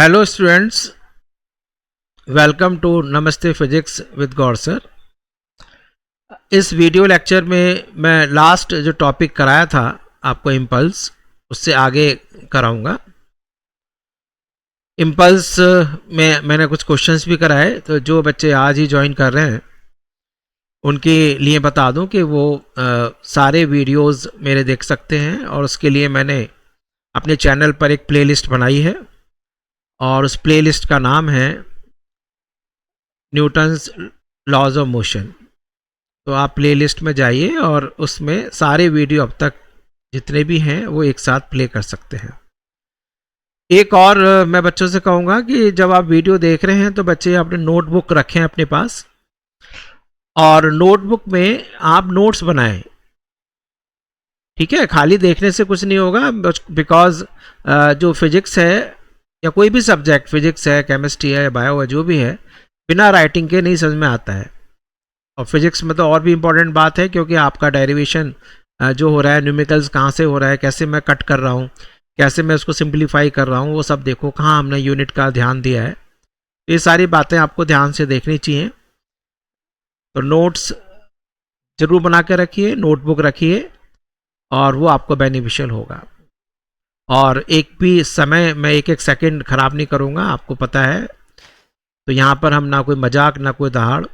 Hello students, welcome to नमस्ते physics with Gaur sir. इस video lecture में मैं लास्ट जो टॉपिक कराया था आपको इम्पल्स, उससे आगे कराऊंगा। इम्पल्स में मैंने कुछ क्वेश्चंस भी कराए, तो जो बच्चे आज ही ज्वाइन कर रहे हैं उनके लिए बता दूं कि वो सारे वीडियोस मेरे देख सकते हैं, और उसके लिए मैंने अपने चैनल पर एक प्लेलिस्ट बनाई है और उस प्लेलिस्ट का नाम है न्यूटन्स लॉज ऑफ मोशन। तो आप प्लेलिस्ट में जाइए और उसमें सारे वीडियो अब तक जितने भी हैं वो एक साथ प्ले कर सकते हैं। एक और मैं बच्चों से कहूँगा कि जब आप वीडियो देख रहे हैं तो बच्चे अपने नोटबुक रखें अपने पास, और नोटबुक में आप नोट्स बनाएं। ठीक है, खाली देखने से कुछ नहीं होगा, बिकॉज जो फिजिक्स है या कोई भी सब्जेक्ट, फिजिक्स है, केमिस्ट्री है, बायो है, जो भी है, बिना राइटिंग के नहीं समझ में आता है। और फिजिक्स में तो और भी इम्पोर्टेंट बात है, क्योंकि आपका डेरिवेशन जो हो रहा है, न्यूमेरिकल्स कहाँ से हो रहा है, कैसे मैं कट कर रहा हूँ, कैसे मैं उसको सिंप्लीफाई कर रहा हूँ, वो सब देखो, कहाँ हमने यूनिट का ध्यान दिया है। ये सारी बातें आपको ध्यान से देखनी चाहिए। तो नोट्स जरूर बना के रखिए, नोटबुक रखिए, और वो आपको बेनिफिशियल होगा। और एक भी समय मैं एक एक सेकंड खराब नहीं करूँगा, आपको पता है। तो यहाँ पर हम ना कोई मजाक ना कोई दहाड़,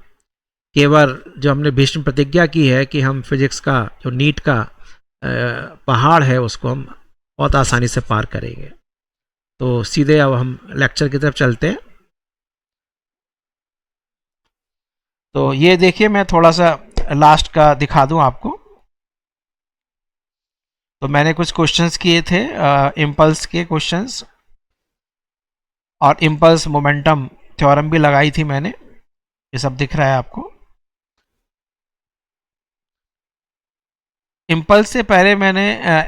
केवल जो हमने भीष्म प्रतिज्ञा की है कि हम फिजिक्स का जो नीट का पहाड़ है उसको हम बहुत आसानी से पार करेंगे। तो सीधे अब हम लेक्चर की तरफ चलते हैं। तो ये देखिए, मैं थोड़ा सा लास्ट का दिखा दूं आपको। तो मैंने कुछ क्वेश्चंस किए थे, इम्पल्स के क्वेश्चंस, और इम्पल्स मोमेंटम थ्योरम भी लगाई थी मैंने। ये सब दिख रहा है आपको। इम्पल्स से पहले मैंने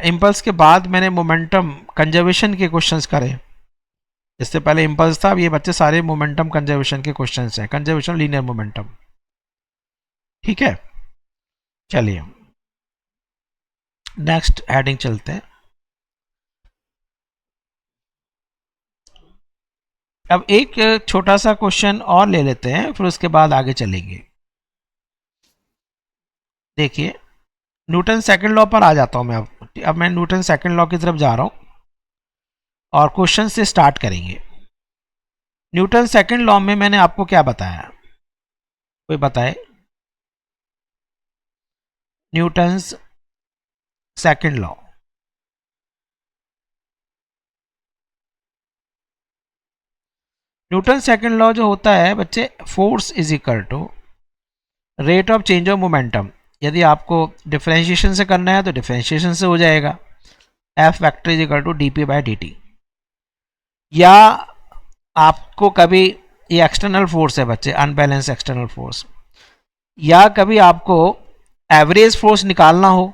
इम्पल्स के बाद मैंने मोमेंटम कंजर्वेशन के क्वेश्चंस करे। इससे पहले इम्पल्स था, अब ये बच्चे सारे मोमेंटम कंजर्वेशन के क्वेश्चंस हैं, कंजर्वेशन लीनियर मोमेंटम। ठीक है, चलिए नेक्स्ट हेडिंग चलते हैं। अब एक छोटा सा क्वेश्चन और ले लेते हैं, फिर उसके बाद आगे चलेंगे। देखिए, न्यूटन सेकंड लॉ पर आ जाता हूं मैं। अब मैं न्यूटन सेकंड लॉ की तरफ जा रहा हूं और क्वेश्चन से स्टार्ट करेंगे। न्यूटन सेकंड लॉ में मैंने आपको क्या बताया, कोई बताए? Newton's second law. Newton second law जो होता है बच्चे, force is equal to rate of change of momentum. यदि आपको डिफरेंशिएशन से करना है तो डिफरेंशिएशन से हो जाएगा, F vector is equal to D P by D T. या आपको कभी, ये एक्सटर्नल फोर्स है बच्चे, अनबैलेंस एक्सटर्नल फोर्स, या कभी आपको एवरेज फोर्स निकालना हो,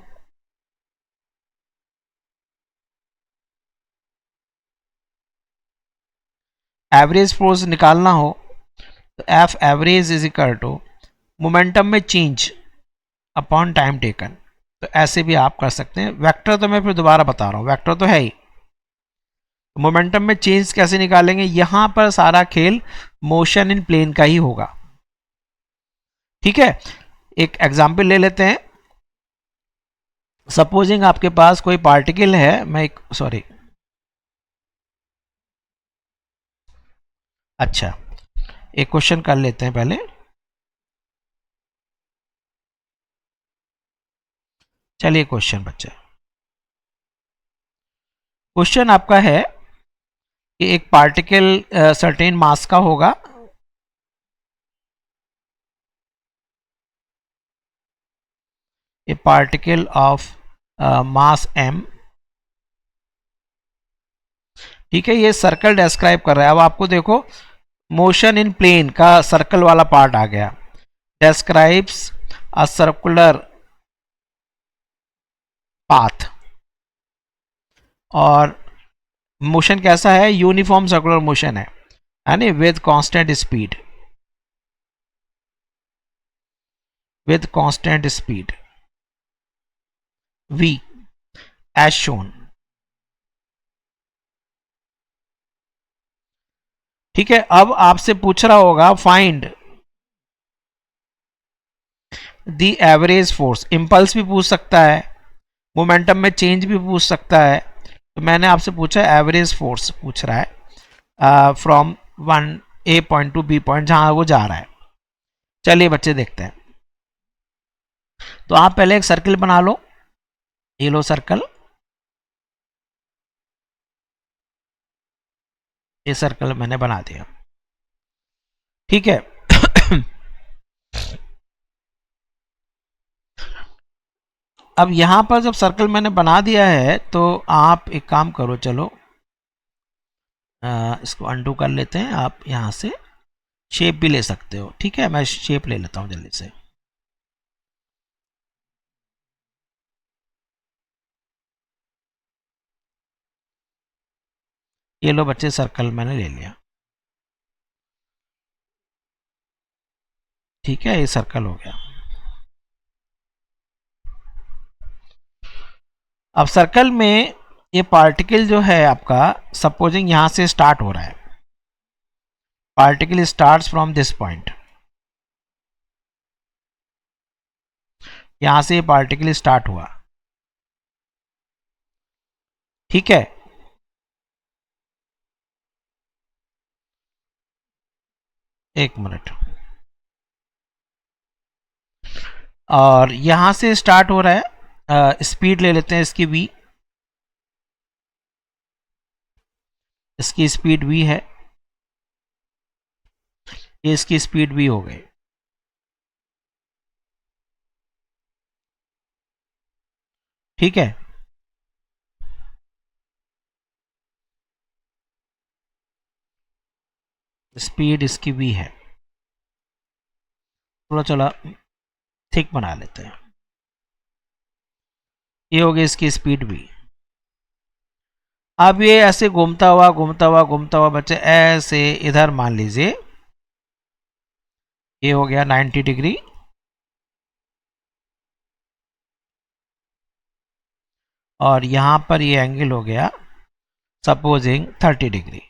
एवरेज फोर्स निकालना हो, तो F average is equal to momentum में चेंज अपॉन टाइम टेकन। तो ऐसे भी आप कर सकते हैं। वेक्टर तो मैं फिर दोबारा बता रहा हूं, वेक्टर तो है ही। मोमेंटम में चेंज कैसे निकालेंगे, यहां पर सारा खेल मोशन इन प्लेन का ही होगा। ठीक है, एक एग्जाम्पल ले लेते हैं। सपोजिंग आपके पास कोई पार्टिकल है, मैं एक सॉरी, अच्छा, एक क्वेश्चन कर लेते हैं पहले। चलिए क्वेश्चन बच्चा, क्वेश्चन आपका है कि एक पार्टिकल सर्टेन मास का होगा, ए पार्टिकल ऑफ मास m। ठीक है, ये सर्कल डिस्क्राइब कर रहा है। अब आपको देखो, मोशन इन प्लेन का सर्कल वाला पार्ट आ गया। डिस्क्राइब्स अ सर्कुलर पाथ, और मोशन कैसा है, यूनिफॉर्म सर्कुलर मोशन है, यानी with constant speed, with constant speed v as shown। ठीक है, अब आपसे पूछ रहा होगा find the average force, impulse भी पूछ सकता है, मोमेंटम में चेंज भी पूछ सकता है। तो मैंने आपसे पूछा एवरेज फोर्स पूछ रहा है from one A point to B point, जहां वो जा रहा है। चलिए बच्चे देखते हैं। तो आप पहले एक सर्किल बना लो, ये लो सर्कल, ये सर्कल मैंने बना दिया। ठीक है अब यहां पर जब सर्कल मैंने बना दिया है तो आप एक काम करो, चलो इसको अनडू कर लेते हैं। आप यहां से शेप भी ले सकते हो। ठीक है, मैं शेप ले लेता हूं जल्दी से। ये लो बच्चे, सर्कल मैंने ले लिया। ठीक है, ये सर्कल हो गया। अब सर्कल में ये पार्टिकल जो है आपका, सपोजिंग यहां से स्टार्ट हो रहा है, particle starts from this point, यहां से ये पार्टिकल स्टार्ट हुआ। ठीक है, एक मिनट, और यहां से स्टार्ट हो रहा है, स्पीड ले लेते हैं इसकी v, इसकी स्पीड v है, ये इसकी स्पीड v हो गई। ठीक है, स्पीड इसकी v है। थोड़ा चला थिक बना लेते हैं, ये हो गई इसकी स्पीड v। अब ये ऐसे घूमता हुआ घूमता हुआ घूमता हुआ बच्चे ऐसे इधर मान लीजिए, ये हो गया 90 डिग्री, और यहां पर ये एंगल हो गया सपोजिंग 30 डिग्री।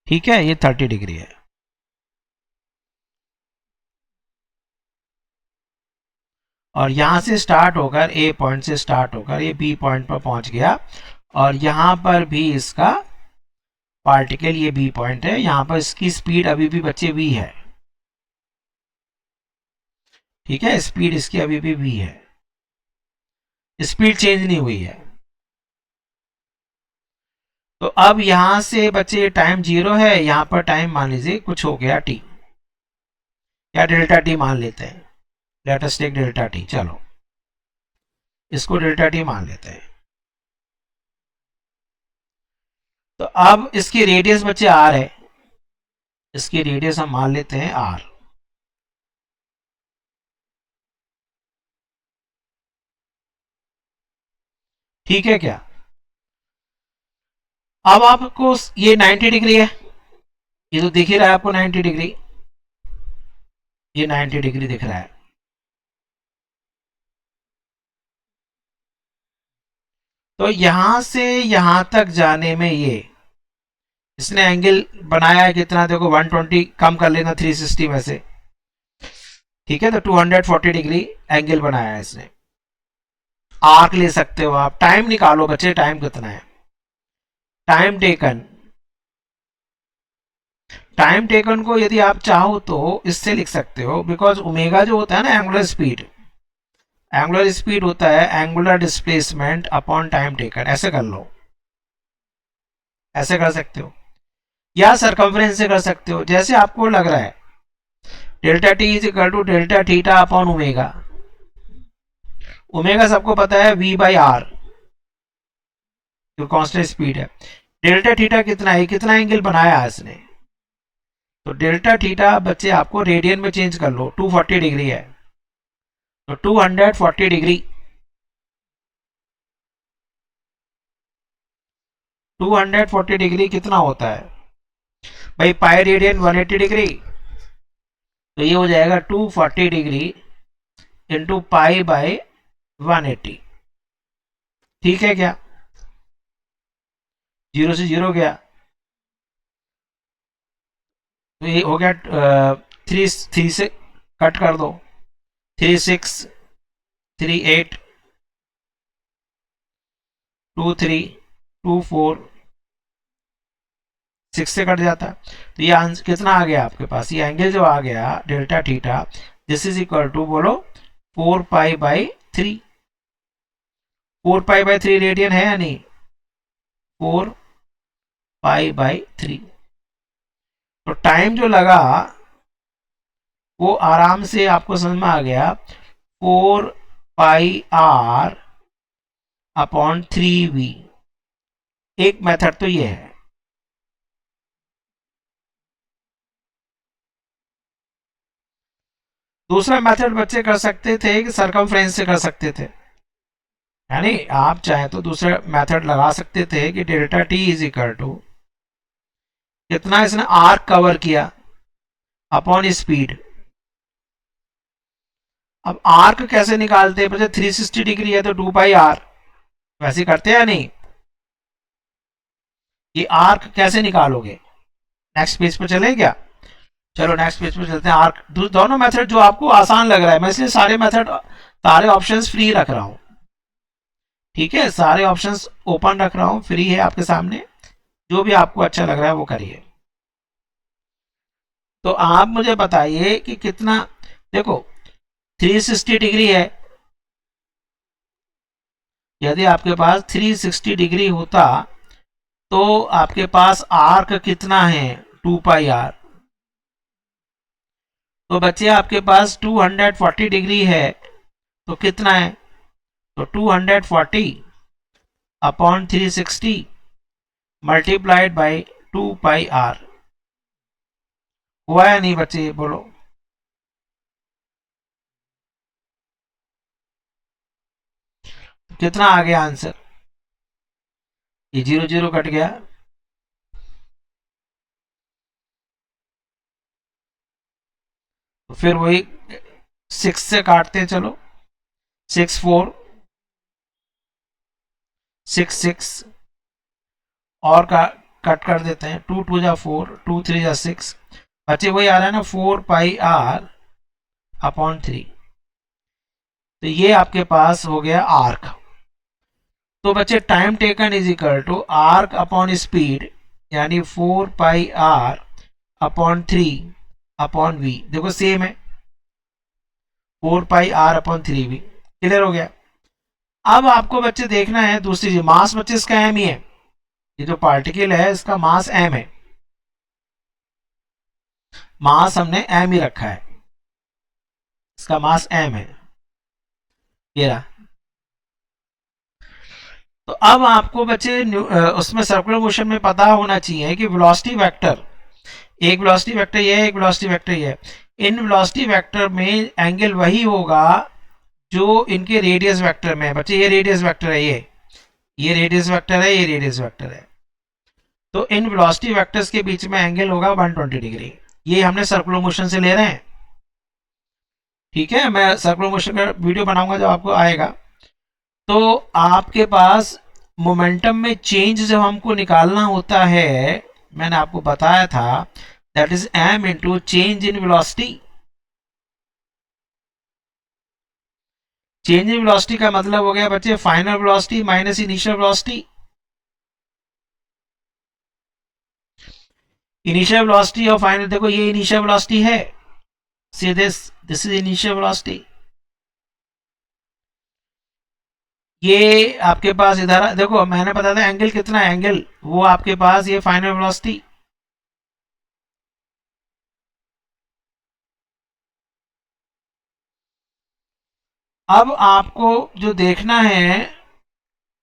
ठीक है, ये 30 डिग्री है। और यहां से स्टार्ट होकर, ए पॉइंट से स्टार्ट होकर ये बी पॉइंट पर पहुंच गया, और यहां पर भी इसका पार्टिकल, ये बी पॉइंट है, यहां पर इसकी स्पीड अभी भी बच्चे v है। ठीक है, स्पीड इसकी अभी भी v है, स्पीड चेंज नहीं हुई है। तो अब यहां से बच्चे टाइम 0 है, यहां पर टाइम मान लीजिए कुछ हो गया t, या डेल्टा टी मान लेते हैं, let us take delta T. चलो इसको डेल्टा टी मान लेते हैं। तो अब इसकी रेडियस बच्चे r है, इसकी रेडियस हम मान लेते हैं r। ठीक है क्या? अब आपको ये 90 डिग्री है, ये तो दिख ही रहा है आपको 90 डिग्री, ये 90 डिग्री दिख रहा है। तो यहां से यहां तक जाने में ये इसने एंगल बनाया है कितना, देखो 120 कम कर लेना 360 में से। ठीक है, तो 240 डिग्री एंगल बनाया है इसने। आर्क ले सकते हो आप, टाइम निकालो बच्चे, टाइम कितना है, टाइम टेकन, टाइम टेकन को यदि आप चाहो तो इससे लिख सकते हो, बिकॉज ओमेगा जो होता है ना एंगुलर स्पीड, एंगुलर स्पीड होता है angular displacement upon time taken. ऐसे कर लो, ऐसे कर सकते हो, या सरकमफ्रेंस से कर सकते हो, जैसे आपको लग रहा है। Delta T is equal to delta theta upon omega, omega सबको पता है v बाई आर, जो कांस्टेंट स्पीड है। डेल्टा थीटा कितना है, कितना एंगल बनाया है इसने, तो डेल्टा थीटा बच्चे आपको रेडियन में चेंज कर लो, 240 डिग्री है, तो 240 डिग्री, 240 डिग्री कितना होता है भाई, पाई रेडियन 180 डिग्री, तो ये हो जाएगा 240 डिग्री इंटू पाई बाई 180। ठीक है क्या? 0 से 0 गया, तो ये हो गया 3 से कट कर दो, 3 6 3 8 2 3 2 4 6 से कट जाता। तो ये आंसर कितना आ गया आपके पास, ये एंगल जो आ गया delta theta, this is equal to बोलो 4 pi by 3। 4 pi by 3 radian है या नहीं, 4 पाई बाई 3। तो टाइम जो लगा वो आराम से आपको समझ में आ गया, 4 पाई r/3v। एक मेथड तो ये है। दूसरा मेथड बच्चे कर सकते थे कि सरकमफ्रेंस से कर सकते थे, यानी आप चाहे तो दूसरा मेथड लगा सकते थे कि delta T is equal to कितना इसने आर्क कवर किया अपॉन स्पीड। अब आर्क कैसे निकालते हैं, 360 डिग्री है तो 2 पाई r, वैसे करते हैं या नहीं। ये आर्क कैसे निकालोगे, नेक्स्ट पेज पर चले क्या, चलो नेक्स्ट पेज पर चलते हैं। आर्क दोनों मेथड जो आपको आसान लग रहा है, मैं इसलिए सारे मेथड सारे ऑप्शंस फ्री रख रहा हूं, ठीक है, सारे ऑप्शंस ओपन रख रहा हूं, फ्री है आपके सामने, जो भी आपको अच्छा लग रहा है वो करिए। तो आप मुझे बताइए कि कितना, देखो 360 डिग्री है, यदि आपके पास 360 डिग्री होता तो आपके पास आर्क कितना है, 2 पाई r। तो बच्चे आपके पास 240 डिग्री है तो कितना है, तो 240/360 मल्टीप्लाइड बाई 2 पाई r। हुआ या नहीं बच्चे, बोलो। कितना आ गया आंसर, ये 0 0 कट गया, तो फिर वही 6 से काटते हैं, चलो 6 4 6 6 और का कट कर देते हैं, 2 2 जा 4 2 3 जा 6, बच्चे वही आ रहा है ना 4 पाई r/3। तो ये आपके पास हो गया आर्क। तो बच्चे time taken is equal to arc upon speed, यानी 4 पाई r/3/v। देखो सेम है, 4 पाई r/3v, क्लियर हो गया। अब आपको बच्चे देखना है दूसरी चीज, मास बच्चे इसका एम ही है, ये जो पार्टिकल है इसका मास एम है, मास हमने एम ही रखा है, इसका मास एम है, ये रहा। तो अब आपको बच्चे उसमें सर्कुलर मोशन में पता होना चाहिए कि वेलोसिटी वेक्टर, एक वेलोसिटी वेक्टर ये है, एक वेलोसिटी वेक्टर ये है। इन वेलोसिटी वेक्टर में एंगल वही होगा जो इनके रेडियस वेक्टर में है। बच्चे ये रेडियस वेक्टर है, ये रेडियस वेक्टर है, ये रेडियस वेक्टर है। तो इन वेलोसिटी वेक्टर्स के बीच में एंगल होगा 120 डिग्री। ये हमने सर्कुलर मोशन से ले रहे हैं, ठीक है, मैं सर्कुलर मोशन का वीडियो बनाऊंगा जब आपको आएगा। तो आपके पास मोमेंटम में चेंज जब हमको निकालना होता है, मैंने आपको बताया था, that is m into change in velocity. Change in velocity का मतलब हो गया बच्चे final velocity minus initial velocity. Initial velocity और फाइनल, देखो ये इनिशियल वेलोसिटी है, see this is initial velocity. ये आपके पास इधर देखो, मैंने बताया था एंगल कितना है, एंगल वो आपके पास ये फाइनल वेलोसिटी। अब आपको जो देखना है,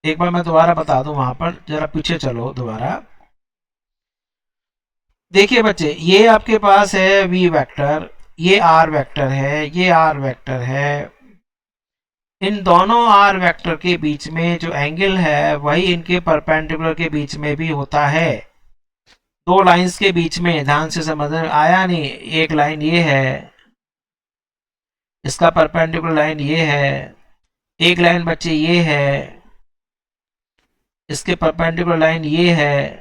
एक बार मैं दोबारा बता दूं, वहां पर जरा पीछे चलो दोबारा। देखिए बच्चे, ये आपके पास है वी वेक्टर, ये आर वेक्टर है, ये आर वेक्टर है। इन दोनों आर वेक्टर के बीच में जो एंगल है वही इनके परपेंडिकुलर के बीच में भी होता है। दो लाइंस के बीच में, ध्यान से समझ आया नहीं, एक लाइन ये है, इसका परपेंडिकुलर लाइन ये है, एक लाइन बच्चे ये है, इसके परपेंडिकुलर लाइन ये है,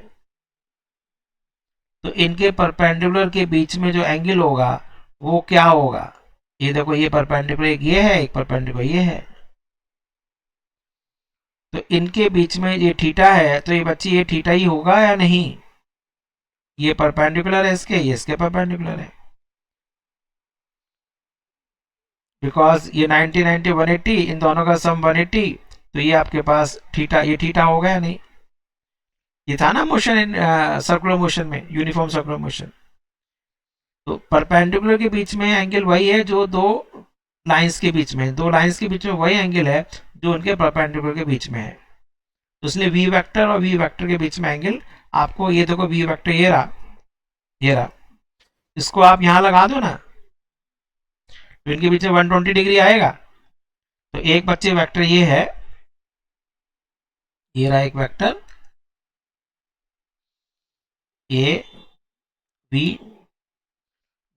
तो इनके परपेंडिकुलर के बीच में जो एंगल होगा वो क्या होगा? ये देखो, ये परपेंडिकुलर एक ये है, एक परपेंडिकुलर ये है, तो इनके बीच में ये थीटा है, तो ये बच्ची ये थीटा ही होगा या नहीं? ये परपेंडिकुलर है इसके, ये इसके परपेंडिकुलर है, बिकॉज ये 90 90 180, इन दोनों का सम 180, तो ये आपके पास थीटा, ये थीटा होगा या नहीं? ये था ना मोशन इन सर्कुलर मोशन में, यूनिफॉर्म सर्कुलर मोशन। तो परपेंडिकुलर के बीच में एंगल वही है जो दो लाइंस के बीच में, दो लाइंस के बीच में वही एंगल है जो उनके परपेंडिकुलर के बीच में है। तो इसलिए वी वेक्टर और वी वेक्टर के बीच में एंगल आपको, ये देखो वी वेक्टर ये रहा, ये रहा, इसको आप यहां लगा दो ना, तो इनके बीच में 120 डिग्री आएगा। तो एक बच्चे वेक्टर ये है, ये रहा एक वेक्टर ए वी,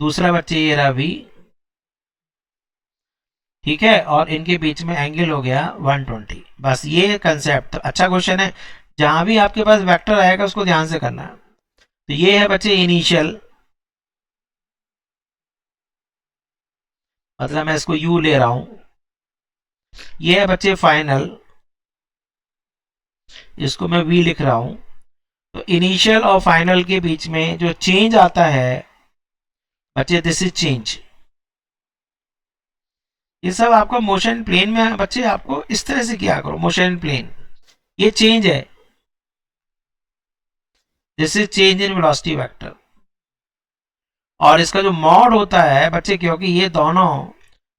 दूसरा बच्चे ये रहा वी, ठीक है, और इनके बीच में एंगल हो गया 120। बस ये कंसेप्ट, तो अच्छा क्वेश्चन है, जहां भी आपके पास वेक्टर आएगा उसको ध्यान से करना है। तो ये है बच्चे इनिशियल, मतलब मैं इसको यू ले रहा हूं, ये है बच्चे फाइनल, इसको मैं वी लिख रहा हूं। तो इनिशियल और फाइनल के बीच में जो चेंज आता है बच्चे, दिस इज चेंज। ये सब आपका मोशन प्लेन में बच्चे, आपको इस तरह से किया करो, मोशन प्लेन, ये चेंज है, this is change in velocity vector. और इसका जो मॉड होता है बच्चे, क्योंकि ये दोनों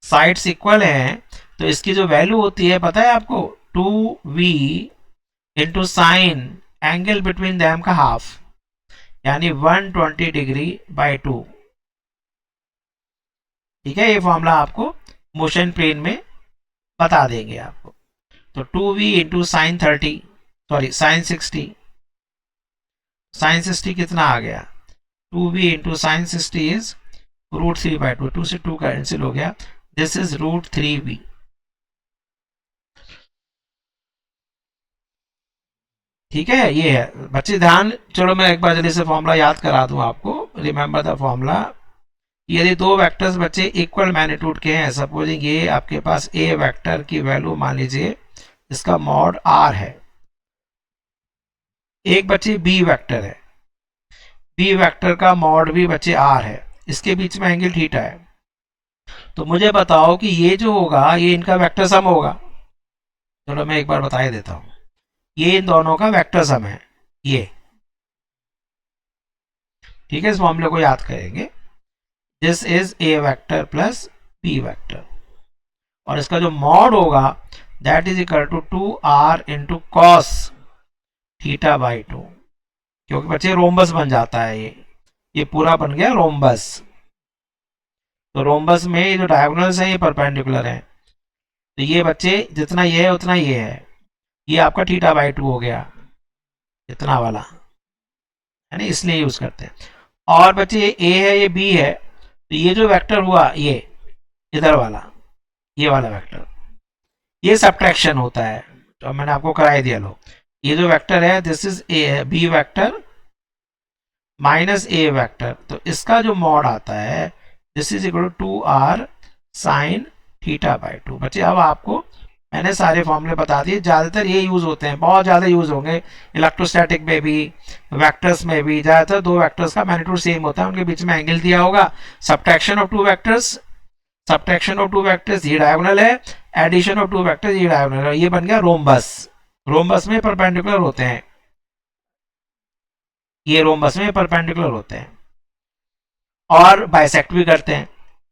साइड्स इक्वल हैं, तो इसकी जो वैल्यू होती है पता है आपको, 2v into sign angle between them का हाफ, यानी 120 डिग्री बाई 2। ठीक है, ये फॉर्मूला आपको मोशन प्लेन में बता देंगे आपको। तो 2v into sine 30, sorry sine 60, sine 60 कितना आ गया, 2v इंटू साइन 60 इज √3/2, 2 से 2 कैंसिल हो गया, दिस इज √3v। ठीक है, ये है बच्चे ध्यान, चलो मैं एक बार जल्दी से फॉर्मूला याद करा दूं आपको, रिमेंबर द फॉर्मूला। यदि दो वेक्टर्स बच्चे इक्वल मैग्नीट्यूड के हैं, सपोजिंग ये आपके पास ए वेक्टर की वैल्यू मान लीजिए इसका मॉड आर है, एक बच्चे बी वेक्टर है, बी वेक्टर का मॉड भी बच्चे आर है, इसके बीच में एंगल थीटा है। तो मुझे बताओ कि ये जो होगा ये इनका वेक्टर सम होगा। चलो मैं एक बार बता ही देता हूं, ये इन दोनों का वेक्टर सम है ये। ठीक है, इस मामले को याद करेंगे, this is A vector plus B vector, और इसका जो मॉड होगा that is equal to 2r into cos theta by 2, क्योंकि बच्चे रोम्बस बन जाता है ये पूरा बन गया रोम्बस। तो रोम्बस में ये जो डायगोनल्स है ये परपेंडिकुलर है, तो ये बच्चे जितना ये है उतना ये है, ये आपका थीटा बाई 2 हो गया, इतना वाला है ना, इसलिए यूज करते हैं। और बच्चे ये ए है, ये बी है, तो ये जो वेक्टर हुआ ये इधर वाला, ये वाला वेक्टर, ये सब्ट्रैक्शन होता है, तो मैंने आपको कराई दिया। लो, ये जो वेक्टर है this is A B vector minus A vector, तो इसका जो मॉड आता है this is equal to 2r sine theta by 2। बच्चे अब आपको मैंने सारे फॉर्मूले बता दिए, ज्यादातर ये यूज होते हैं, बहुत ज्यादा यूज होंगे इलेक्ट्रोस्टैटिक में भी, वेक्टर्स में भी। ज्यादातर दो वेक्टर्स का मैग्नीट्यूड सेम होता है, उनके बीच में एंगल दिया होगा, subtraction of two vectors, subtraction of two vectors ये डायगोनल है, एडिशन ऑफ टू वेक्टर्स ये डायगोनल है, ये बन गया रोम्बस। रोम्बस में परपेंडिकुलर होते हैं, ये रोम्बस में परपेंडिकुलर होते हैं और बाइसेक्ट भी करते हैं,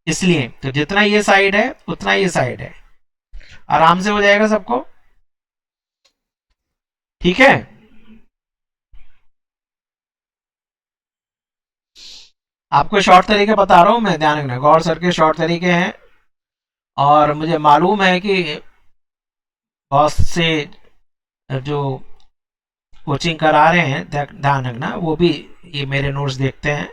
इसलिए तो जितना ये साइड है उतना ये साइड है, आराम से हो जाएगा सबको। ठीक है, आपको शॉर्ट तरीके बता रहा हूं मैं, ध्यान रखना, गौर सर के शॉर्ट तरीके हैं, और मुझे मालूम है कि बहुत से जो कोचिंग करा रहे हैं, ध्यान रखना, वो भी ये मेरे नोट्स देखते हैं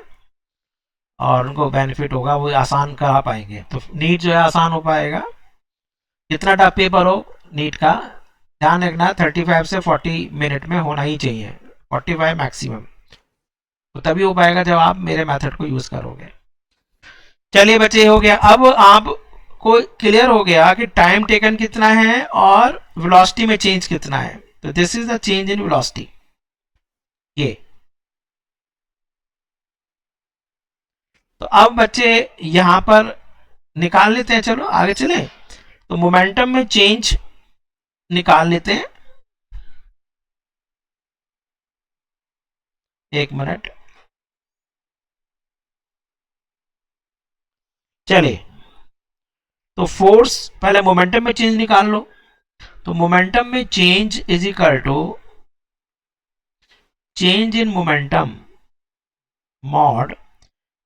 और उनको बेनिफिट होगा, वो आसान करा पाएंगे, तो नीट जो है आसान हो पाएगा। जितना टफ पेपर हो नीट का, ध्यान रखना 35 से 40 मिनट में होना ही चाहिए, 45 मैक्सिमम, तो तभी हो पाएगा जब आप मेरे मेथड को यूज करोगे। चलिए बच्चे, हो गया। अब आपको क्लियर हो गया कि टाइम टेकन कितना है और वेलोसिटी में चेंज कितना है। तो this is the change in velocity. ये तो अब बच्चे यहां पर निकाल लेते हैं, चलो आगे चले। तो मोमेंटम में चेंज निकाल लेते हैं, एक मिनट। चलिए, तो फोर्स, पहले मोमेंटम में चेंज निकाल लो। तो मोमेंटम में change is equal to change in momentum mod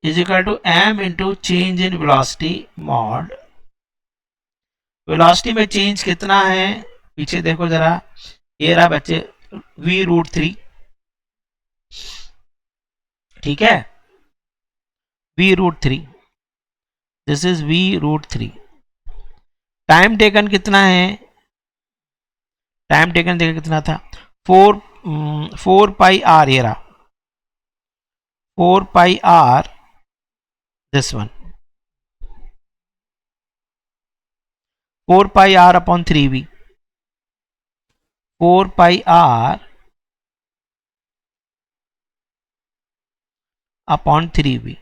is equal to m into change in velocity mod. Velocity में चेंज कितना है, पीछे देखो जरा, ये रहा बच्चे v√3, ठीक है, v√3, this is v√3। Time taken कितना है, टाइम टेकन देखा कितना था, 4 पाई आर, ये रहा 4 pi r, this one 4 pi r upon 3v, 4 pi r upon 3v।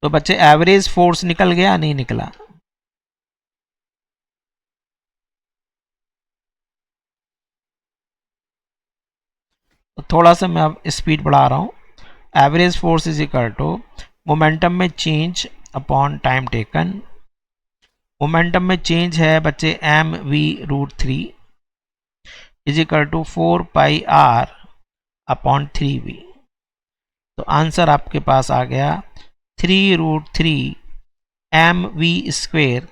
तो बच्चे एवरेज फोर्स निकल गया, नहीं निकला? तो थोड़ा सा मैं अब स्पीड बढ़ा रहा हूं। Average force is equal to momentum में change upon time taken. Momentum में चेंज है बच्चे mv√3 is equal to 4 pi r upon 3v। तो आंसर आपके पास आ गया 3√3 mv²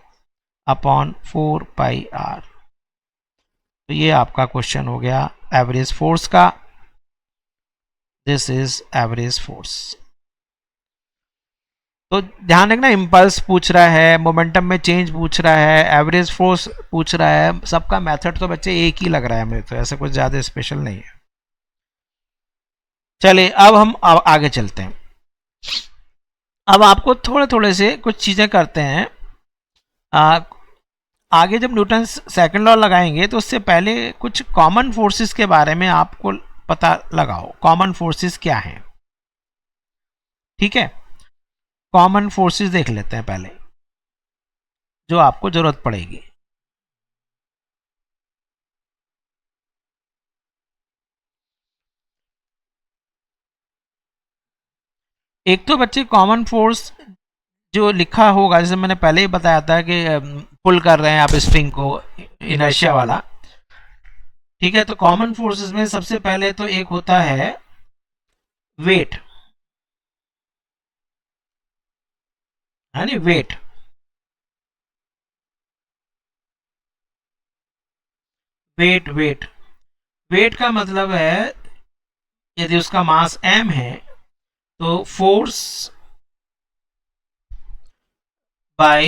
अपॉन 4 पाई आर। तो ये आपका क्वेश्चन हो गया एवरेज फोर्स का। This is average force. तो ध्यान रखना, इंपल्स पूछ रहा है, मोमेंटम में चेंज पूछ रहा है, एवरेज फोर्स पूछ रहा है, सबका मेथड तो बच्चे एक ही लग रहा है मुझे, तो ऐसा कुछ ज्यादा स्पेशल नहीं है। चलिए अब हम आगे चलते हैं। अब आपको थोड़े थोड़े से कुछ चीजें करते हैं। आगे जब न्यूटन सेकंड लॉ लगाएंगे तो उससे पहले कुछ कॉमन फोर्सेस के बारे में आपको पता लगाओ। कॉमन फोर्सेस क्या हैं, ठीक है? कॉमन फोर्सेस देख लेते हैं पहले, जो आपको जरूरत पड़ेगी। एक तो बच्चे कॉमन फोर्स जो लिखा होगा, जैसे मैंने पहले ही बताया था कि पुल कर रहे हैं आप स्प्रिंग को, इनर्शिया वाला, ठीक है? तो कॉमन फोर्सेस में सबसे पहले तो एक होता है वेट, है नी, वेट। वेट वेट वेट का मतलब है यदि उसका मास m है तो फोर्स बाय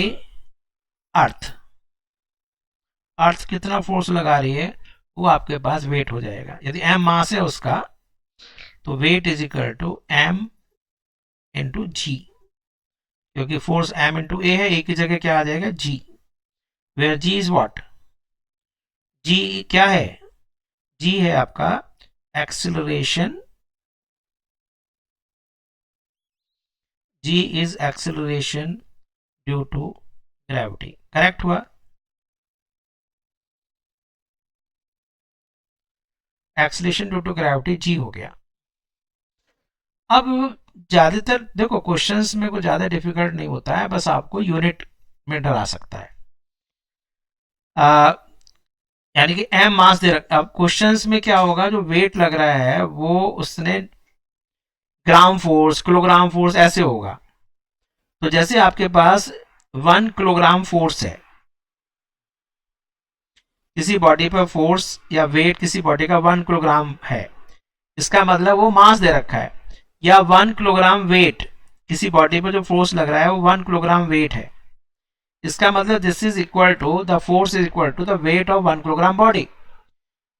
अर्थ, अर्थ कितना फोर्स लगा रही है वो आपके पास वेट हो जाएगा। यदि m मास है उसका तो weight is equal to m into g, क्योंकि फोर्स m इंटू ए है, एक की जगह क्या आ जाएगा, g, where g is what, g क्या है, g है आपका acceleration, g is acceleration due to gravity. Correct हुआ? Acceleration due to gravity g हो गया। अब ज्यादातर देखो क्वेश्चंस में कुछ ज्यादा डिफिकल्ट नहीं होता है, बस आपको यूनिट में डरा सकता है। यानी कि m मास दे रखा, अब क्वेश्चंस में क्या होगा, जो वेट लग रहा है वो उसने ग्राम फोर्स, किलोग्राम फोर्स ऐसे होगा। तो जैसे आपके पास 1 किलोग्राम फोर्स है, किसी बॉडी पर फोर्स या वेट किसी बॉडी का 1 किलोग्राम है, इसका मतलब वो मास दे रखा है। या 1 किलोग्राम वेट, किसी बॉडी पर जो फोर्स लग रहा है वो 1 किलोग्राम वेट है, इसका मतलब this is equal to the force is equal to the weight of 1 kilogram body,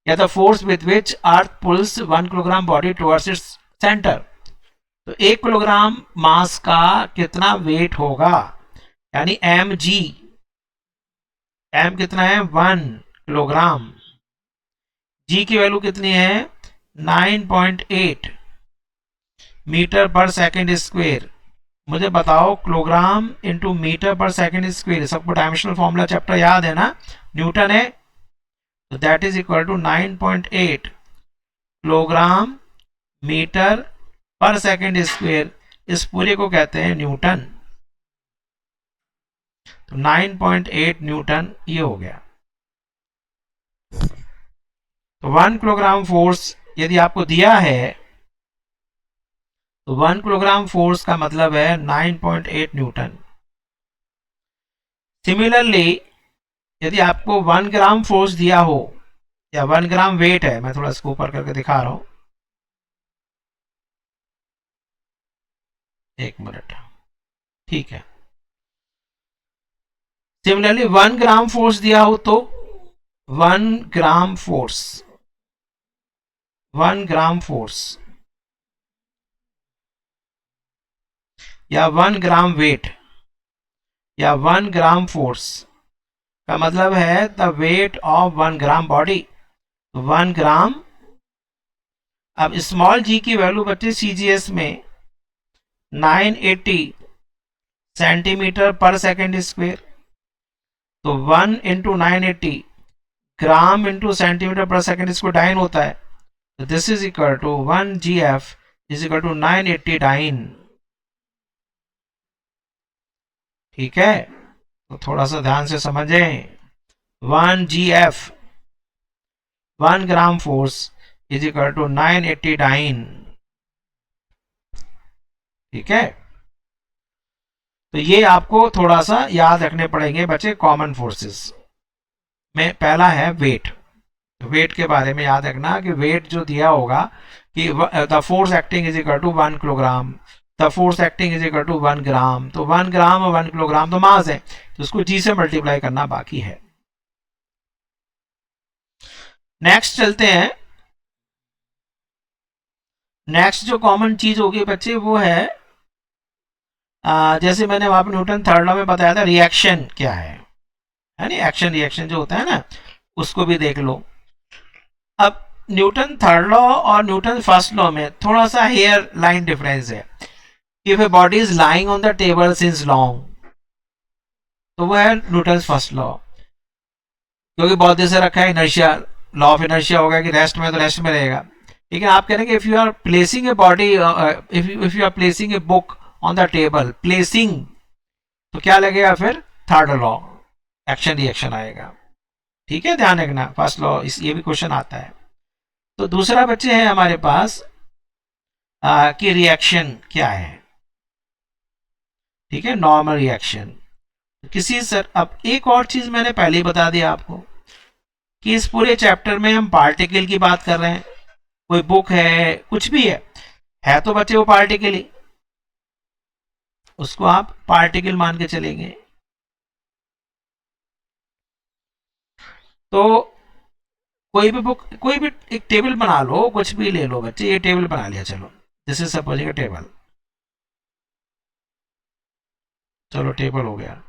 या the force with which earth pulls 1 kilogram body towards its centre. तो 1 किलोग्राम मास का कितना वेट होगा, यानी एम जी, एम कितना है 1 kilogram, जी की value कितनी है 9.8 मीटर पर सेकेंड स्क्वेयर। मुझे बताओ kilogram into metre per second square, सबको डायमेंशनल फॉर्मूला चैप्टर याद है ना, न्यूटन है, तो that is equal to 9.8 kilogram metre per second square. इस पूरे को कहते हैं न्यूटन। तो 9.8 न्यूटन ये हो गया। तो 1 किलोग्राम फोर्स यदि आपको दिया है तो 1 किलोग्राम फोर्स का मतलब है 9.8 न्यूटन। सिमिलरली यदि आपको 1 ग्राम फोर्स दिया हो या 1 ग्राम वेट है, मैं थोड़ा इसको ऊपर करके दिखा रहा हूं, एक मिनट, ठीक है। सिमिलरली 1 ग्राम फोर्स दिया हो तो 1 ग्राम फोर्स, 1 ग्राम फोर्स या 1 ग्राम वेट या 1 ग्राम फोर्स का मतलब है the weight of 1 gram body, 1 ग्राम। अब स्मॉल जी की वैल्यू बच्चे सीजीएस में 980 सेंटीमीटर पर सेकेंड स्क्वेयर, तो 1 into 980 gram into centimetre per second square dyne होता है, तो this is equal to 1 GF is equal to 980 dyne. ठीक है, तो थोड़ा सा ध्यान से समझें। 1 GF 1 gram force is equal to 980 dyne. ठीक है, तो ये आपको थोड़ा सा याद रखने पड़ेंगे बच्चे। कॉमन फोर्सेस में पहला है वेट। वेट के बारे में याद रखना कि वेट जो दिया होगा कि the force acting is equal to 1 kilogram, the force acting is equal to 1 gram. तो 1 ग्राम और 1 किलोग्राम तो मास है, तो उसको जी से मल्टीप्लाई करना बाकी है। नेक्स्ट चलते हैं। नेक्स्ट जो कॉमन चीज होगी बच्चे वो है जैसे मैंने वहां पर न्यूटन थर्ड लॉ में बताया था, रिएक्शन क्या है ना, एक्शन रिएक्शन जो होता है ना, उसको भी देख लो। अब न्यूटन थर्ड लॉ और न्यूटन फर्स्ट लॉ में थोड़ा सा हेयर लाइन डिफरेंस है। If a body is lying on the table since long, तो वो है न्यूटन फर्स्ट लॉ, क्योंकि बहुत देर से रखा है, इनर्शिया, लॉ ऑफ इनर्शिया होगा कि रेस्ट में तो रेस्ट में रहेगा। लेकिन आप कह रहे हैं कि if you are placing a body, if you are placing a book on the table, placing, तो क्या लगेगा फिर थर्ड लॉ, एक्शन रिएक्शन आएगा। ठीक है, ध्यान रखना फर्स्ट लॉ, इस ये भी क्वेश्चन आता है। तो दूसरा बच्चे है हमारे पास कि रिएक्शन क्या है। ठीक है, नॉर्मल रिएक्शन किसी सर। अब एक और चीज मैंने पहले ही बता दिया आपको कि इस पूरे चैप्टर में हम पार्टिकल की बात कर रहे हैं। कोई बुक है, कुछ भी है तो बच्चे वो पार्टिकल ही, उसको आप पार्टिकल मान के चलेंगे। तो कोई भी बुक, कोई भी एक टेबल बना लो, कुछ भी ले लो बच्चे, ये टेबल बना लिया, चलो दिस इज सपोजिंग टेबल, चलो टेबल हो गया।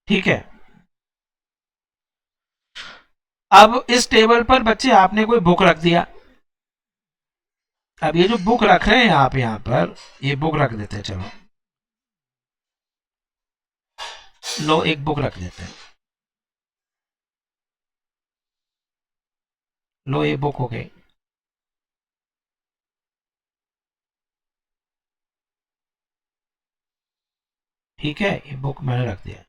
ठीक है, अब इस टेबल पर बच्चे आपने कोई बुक रख दिया। अब ये जो बुक रख रहे हैं आप यहाँ पर, ये बुक रख देते हैं, चलो लो एक बुक रख देते हैं, लो ये बुक हो गई। ठीक है, ये बुक मैंने रख दिया।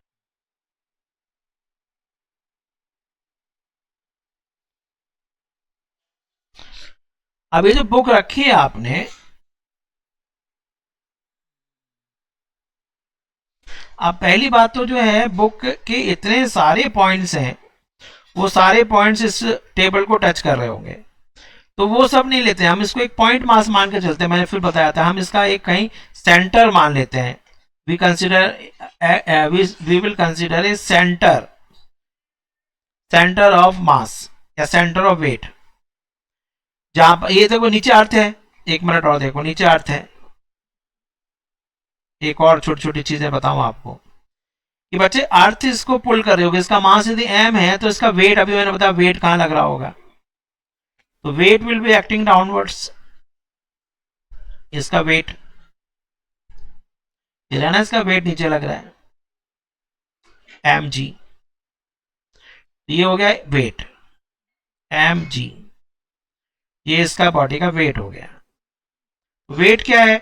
अब ये जो बुक रखी है आपने, अब पहली बात तो जो है बुक के इतने सारे पॉइंट्स हैं, वो सारे पॉइंट्स इस टेबल को टच कर रहे होंगे। तो वो सब नहीं लेते, हम इसको एक पॉइंट मास मान के चलते हैं। मैंने फिर बताया था, हम इसका एक कहीं सेंटर मान लेते हैं। We consider we will consider a centre, centre of mass या सेंटर ऑफ वेट, जहां पर ये देखो नीचे अर्थ है। एक मिनट और देखो, नीचे अर्थ है। एक और छोटी छोटी चीजें बताऊं आपको कि बच्चे अर्थ इसको पुल कर रहे होगे, इसका मास यदि m है तो इसका वेट, अभी मैंने बताया वेट कहां लग रहा होगा, तो weight will be acting downwards. इसका वेट ना, इसका वेट नीचे लग रहा है mg, ये हो गया वेट mg, ये इसका बॉडी का वेट हो गया। वेट क्या है?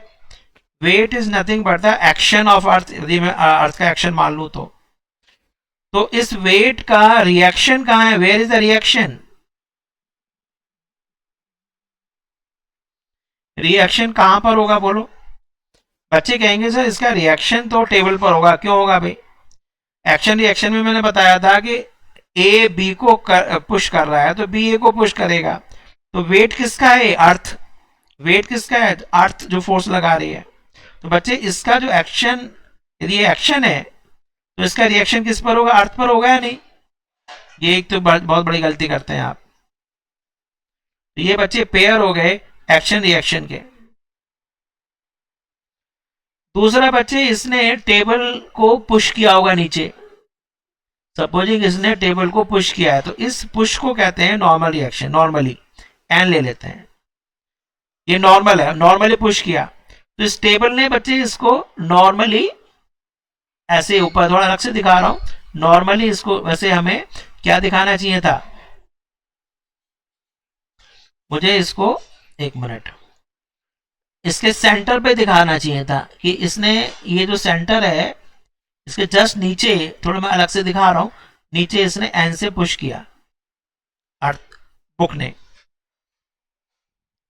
Weight is nothing but the action of earth. यदि मैं अर्थ का एक्शन मान लू तो इस वेट का रिएक्शन कहां है? Where is the reaction? Reaction कहां पर होगा बोलो? बच्चे कहेंगे सर इसका रिएक्शन तो टेबल पर होगा। क्यों होगा भाई? एक्शन रिएक्शन में मैंने बताया था कि ए बी को पुश कर रहा है तो बी ए को पुश करेगा। तो वेट किसका है? अर्थ। वेट किसका है? अर्थ जो फोर्स लगा रही है। तो बच्चे इसका जो एक्शन, यदि ये एक्शन है तो इसका रिएक्शन किस पर होगा? अर्थ पर होगा या नहीं? ये एक तो बहुत बड़ी गलती करते हैं आप। तो ये बच्चे पेयर हो गए एक्शन रिएक्शन के। दूसरा बच्चे, इसने टेबल को पुश किया होगा नीचे। सपोजिंग इसने टेबल को पुश किया है तो इस पुश को कहते हैं नॉर्मल रिएक्शन। नॉर्मली एन ले लेते हैं, ये नॉर्मल है, नॉर्मली पुश किया। तो इस टेबल ने बच्चे इसको नॉर्मली ऐसे ऊपर, थोड़ा अलग से दिखा रहा हूं, नॉर्मली इसको, वैसे हमें क्या दिखाना चाहिए था? मुझे इसको एक मिनट इसके सेंटर पे दिखाना चाहिए था कि इसने, ये जो सेंटर है इसके जस्ट नीचे, थोड़ा मैं अलग से दिखा रहा हूं, नीचे इसने एन से पुश किया अर्थ, बुक ने।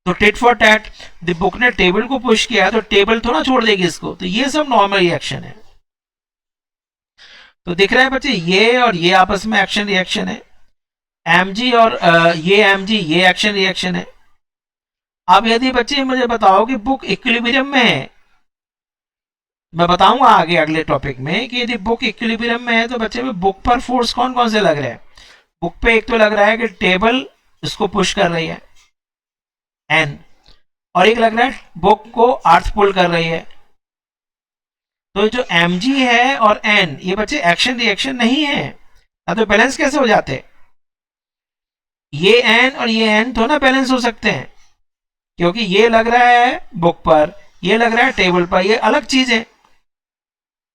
तो tit for tat, the book ने टेबल को पुश किया तो टेबल थोड़ा छोड़ देगी इसको। तो ये सब नॉर्मल रिएक्शन है। तो दिख रहा है बच्चे, ये और ये आपस में एक्शन रिएक्शन है। mg और ये mg, ये एक्शन रिएक्शन है। अब यदि बच्चे मुझे बताओ कि बुक इक्विलिब्रियम में है, मैं बताऊंगा आगे अगले टॉपिक में कि यदि बुक इक्विलिब्रियम में है तो बच्चे में बुक पर फोर्स कौन कौन से लग रहे हैं? बुक पे एक तो लग रहा है कि टेबल इसको पुश कर रही है एन, और एक लग रहा है बुक को अर्थ पुल कर रही है। तो जो mg है और n, ये बच्चे एक्शन रिएक्शन नहीं है, ना तो बैलेंस कैसे हो जाते? ये n और ये n तो ना बैलेंस हो सकते हैं, क्योंकि ये लग रहा है बुक पर, ये लग रहा है टेबल पर, ये अलग चीज है,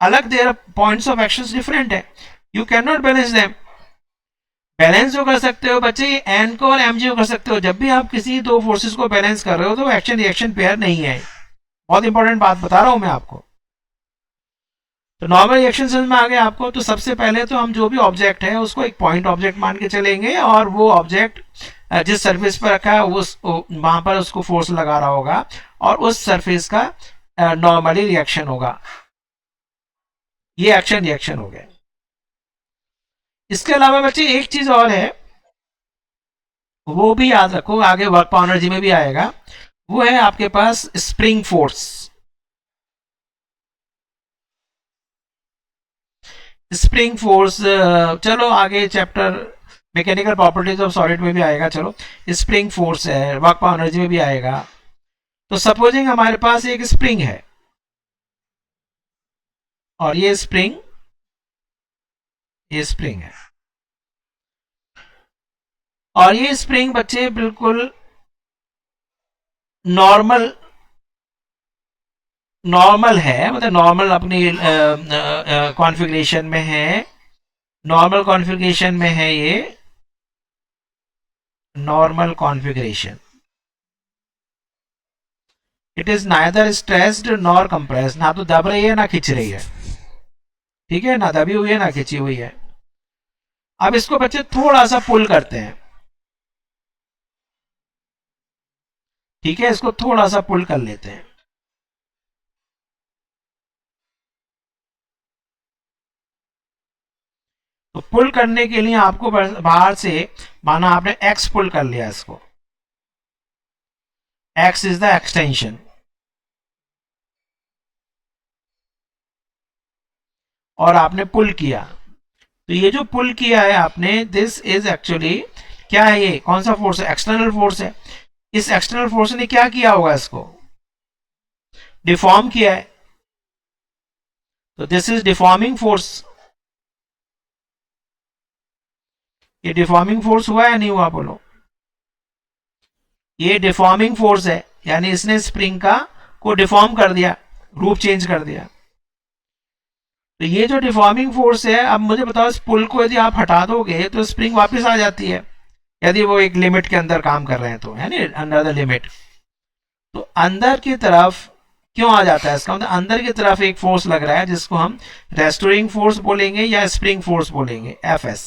अलग, their points of actions different है, you can not balance them. Balance जो कर सकते हो बच्चे, ये एन को और mg को कर सकते हो। जब भी आप किसी दो फोर्सेस को बैलेंस कर रहे हो तो एक्शन रिएक्शन पेयर नहीं है। बहुत इंपॉर्टेंट बात बता रहा हूं मैं आपको। तो नॉर्मल रिएक्शन समझ में आ गया आपको। तो सबसे पहले तो हम जो भी ऑब्जेक्ट है उसको एक पॉइंट ऑब्जेक्ट मान के चलेंगे, और वो ऑब्जेक्ट जिस सरफेस पर रखा है उस वहां पर उसको फोर्स लगा रहा होगा और उस सरफेस का नॉर्मली रिएक्शन होगा। ये एक्शन रिएक्शन हो गया। इसके अलावा बच्चे एक चीज और है, वो भी याद रखो, आगे वर्क पावर एनर्जी में भी आएगा। वो है आपके पास स्प्रिंग फोर्स। स्प्रिंग फोर्स चलो आगे chapter mechanical properties of solid में भी आएगा। चलो, स्प्रिंग फोर्स है, वर्क पावर एनर्जी में भी आएगा। तो सपोजिंग हमारे पास एक स्प्रिंग है और ये स्प्रिंग है, और ये स्प्रिंग बच्चे बिल्कुल नॉर्मल है, मतलब नॉर्मल अपनी कॉन्फ़िगरेशन में है, नॉर्मल कॉन्फ़िगरेशन में है, ये normal configuration. It is neither stressed nor compressed, ना तो दब रही है ना खिंच रही है, ठीक है, ना दबी हुई है ना खिंची हुई है। अब इसको बच्चे थोड़ा सा पुल करते हैं, ठीक है, इसको थोड़ा सा पुल कर लेते हैं। तो पुल करने के लिए आपको बाहर से, माना आपने x पुल कर लिया इसको, एक्स इज द एक्सटेंशन, और आपने पुल किया, तो ये जो पुल किया है आपने, दिस इज एक्चुअली क्या है, ये कौन सा फोर्स है, एक्सटर्नल फोर्स है। इस एक्सटर्नल फोर्स ने क्या किया होगा, इसको डिफॉर्म किया है, तो दिस इज डिफॉर्मिंग फोर्स। ये डिफॉर्मिंग फोर्स हुआ या नहीं हुआ, बोलो। ये डिफॉर्मिंग फोर्स है, यानी इसने स्प्रिंग का को डिफॉर्म कर दिया, रूप चेंज कर दिया। तो ये जो डिफॉर्मिंग फोर्स है, अब मुझे बताओ, इस पुल को यदि आप हटा दोगे तो स्प्रिंग वापस आ जाती है, यदि वो एक लिमिट के अंदर काम कर रहे हैं तो, है ना, अंडर द लिमिट। तो अंदर की तरफ क्यों आ जाता है, इसका मतलब अंदर की तरफ एक फोर्स लग रहा है, जिसको हम रेस्टोरिंग फोर्स बोलेंगे या स्प्रिंग फोर्स बोलेंगे, एफ एस।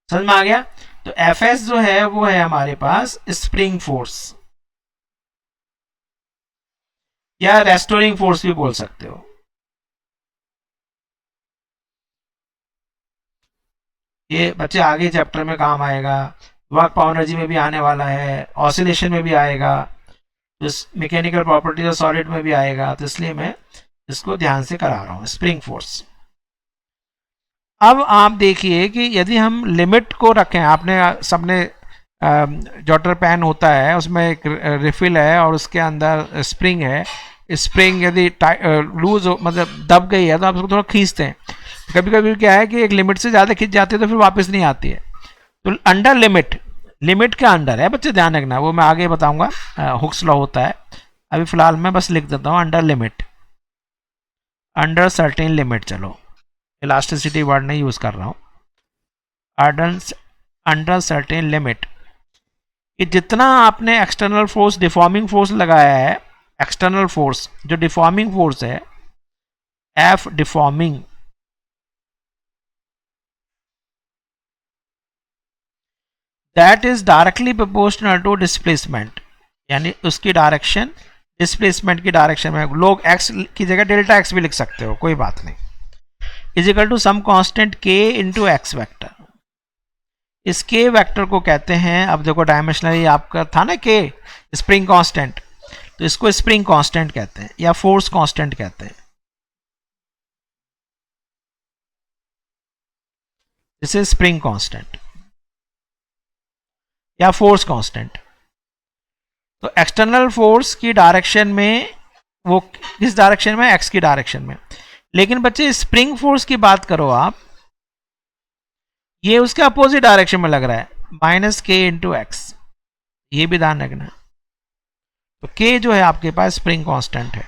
समझ में आ गया। तो एफ एस जो है वो है हमारे पास स्प्रिंग फोर्स, या रेस्टोरिंग फोर्स भी बोल सकते हो। ये बच्चे आगे चैप्टर में काम आएगा, वर्क पावर एनर्जी में भी आने वाला है, ऑसिलेशन में भी आएगा, इस मैकेनिकल प्रॉपर्टीज ऑफ सॉलिड में भी आएगा, तो इसलिए मैं इसको ध्यान से करा रहा हूं, स्प्रिंग फोर्स। अब आप देखिए कि यदि हम लिमिट को रखें, आपने सबने जॉटर पैन होता है, उसमें एक रिफिल है और उसके अंदर स्प्रिंग है। स्प्रिंग यदि लूज मतलब दब गई है तो आप उसको थोड़ा खींचते हैं। कभी कभी क्या है कि एक लिमिट से ज़्यादा खींच जाती है तो फिर वापस नहीं आती है। तो अंडर लिमिट, लिमिट के अंडर है बच्चे, ध्यान रखना, वो मैं आगे बताऊंगा, हुक्स लॉ होता है। अभी फिलहाल मैं बस लिख देता हूँ under limit, under certain limit. चलो, इलास्टिसिटी वर्ड नहीं यूज कर रहा हूँ, अंडर सर्टेन लिमिट। कि जितना आपने एक्सटर्नल फोर्स, डिफॉर्मिंग फोर्स लगाया है, एक्सटर्नल फोर्स जो डिफॉर्मिंग फोर्स है, F deforming, that is directly proportional to displacement, यानी उसकी डायरेक्शन डिस्प्लेसमेंट की डायरेक्शन में। लोग एक्स की जगह डेल्टा एक्स भी लिख सकते हो, कोई बात नहीं, is equal to some constant के इंटू एक्स वेक्टर। इस के वेक्टर को कहते हैं, अब देखो डायमेंशनली आपका था ना के स्प्रिंग कांस्टेंट, तो इसको स्प्रिंग कांस्टेंट कहते हैं या फोर्स कांस्टेंट कहते हैं। दिस इज स्प्रिंग कांस्टेंट या फोर्स कांस्टेंट। तो एक्सटर्नल फोर्स की डायरेक्शन में, वो किस डायरेक्शन में, एक्स की डायरेक्शन में। लेकिन बच्चे स्प्रिंग फोर्स की बात करो आप, ये उसके अपोजिट डायरेक्शन में लग रहा है, माइनस के इंटू एक्स, ये भी ध्यान रखना। तो के जो है आपके पास स्प्रिंग कांस्टेंट है।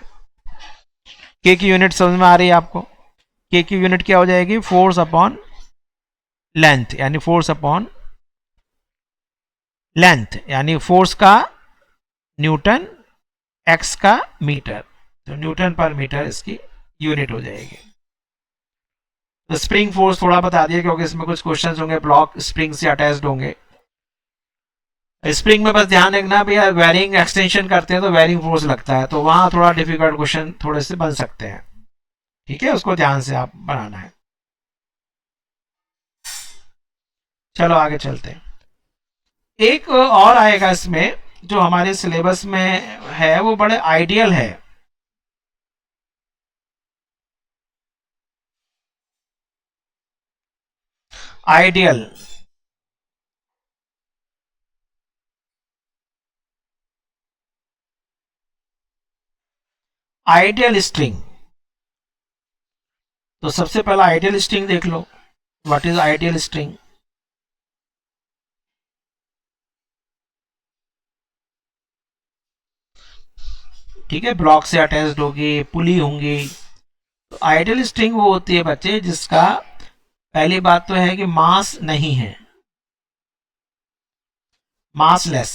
के की यूनिट समझ में आ रही है आपको। के की यूनिट क्या हो जाएगी, फोर्स अपॉन लेंथ, यानी फोर्स अपॉन लेंथ, यानी फोर्स का न्यूटन, एक्स का मीटर, तो न्यूटन पर मीटर इसकी यूनिट हो जाएगी। तो स्प्रिंग फोर्स थोड़ा बता दिया क्योंकि इसमें कुछ क्वेश्चंस होंगे, ब्लॉक स्प्रिंग से अटैच्ड होंगे। स्प्रिंग में बस ध्यान रखना भैया, वेरिंग एक्सटेंशन करते हैं तो वेरिंग फोर्स लगता है, तो वहां थोड़ा डिफिकल्ट क्वेश्चन थोड़े से बन सकते हैं, ठीक है, उसको ध्यान से आप बनाना है। चलो आगे चलते हैं। एक और आएगा इसमें जो हमारे सिलेबस में है, वो बड़े आइडियल है। Ideal, ideal string. तो सबसे पहला आइडियल स्ट्रिंग देख लो, व्हाट इज आइडियल स्ट्रिंग। ठीक है, ब्लॉक से अटैच्ड होगी, पुली होंगी। तो आइडियल स्ट्रिंग वो होती है बच्चे जिसका, पहली बात तो है कि मास नहीं है, मासलेस।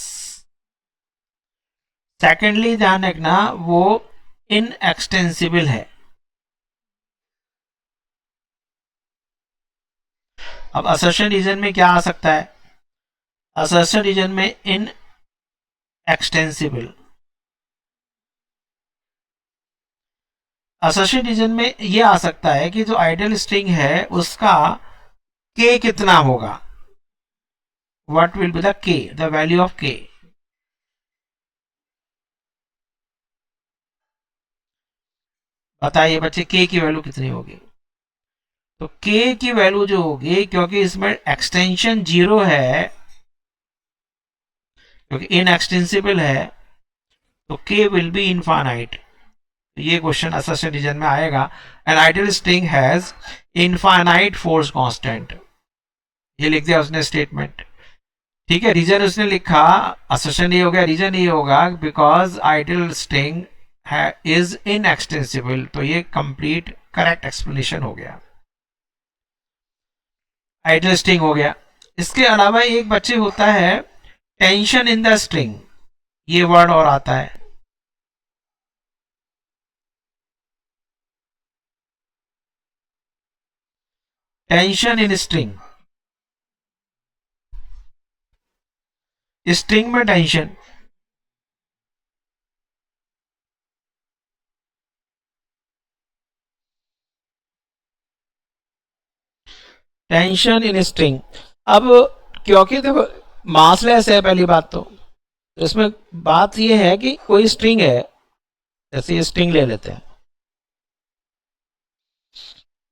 सेकेंडली ध्यान रखना, वो इनएक्सटेंसिबल है। अब असर्शन रीजन में क्या आ सकता है, असर्शन रीजन में इन एक्सटेंसिबल। असर्शन रीजन में ये आ सकता है कि जो आइडियल स्ट्रिंग है उसका के कितना होगा, what will be the k, the value of k? बताइए बच्चे, k की वैल्यू कितनी होगी? तो k की वैल्यू जो होगी, क्योंकि इसमें एक्सटेंशन 0 है, क्योंकि इनएक्सटेंसिबल है, तो k विल बी इनफाइनाइट। ये क्वेश्चन असर्शन रीजन में आएगा। An ideal string has infinite force constant, ये लिख दिया उसने स्टेटमेंट। ठीक है, रीजन उसने लिखा, असर्शन ये हो गया, रीजन ये होगा because ideal string is inextensible. तो ये कंप्लीट करेक्ट एक्सप्लेनेशन हो गया, आइडियल स्ट्रिंग हो गया। इसके अलावा एक बच्चे होता है टेंशन इन द स्ट्रिंग, ये वर्ड और आता है। टेंशन इन स्ट्रिंग, स्ट्रिंग में टेंशन, टेंशन इन स्ट्रिंग। अब क्योंकि देखो मासलेस है पहली बात, तो इसमें बात ये है कि कोई स्ट्रिंग है, जैसे ये स्ट्रिंग ले लेते हैं,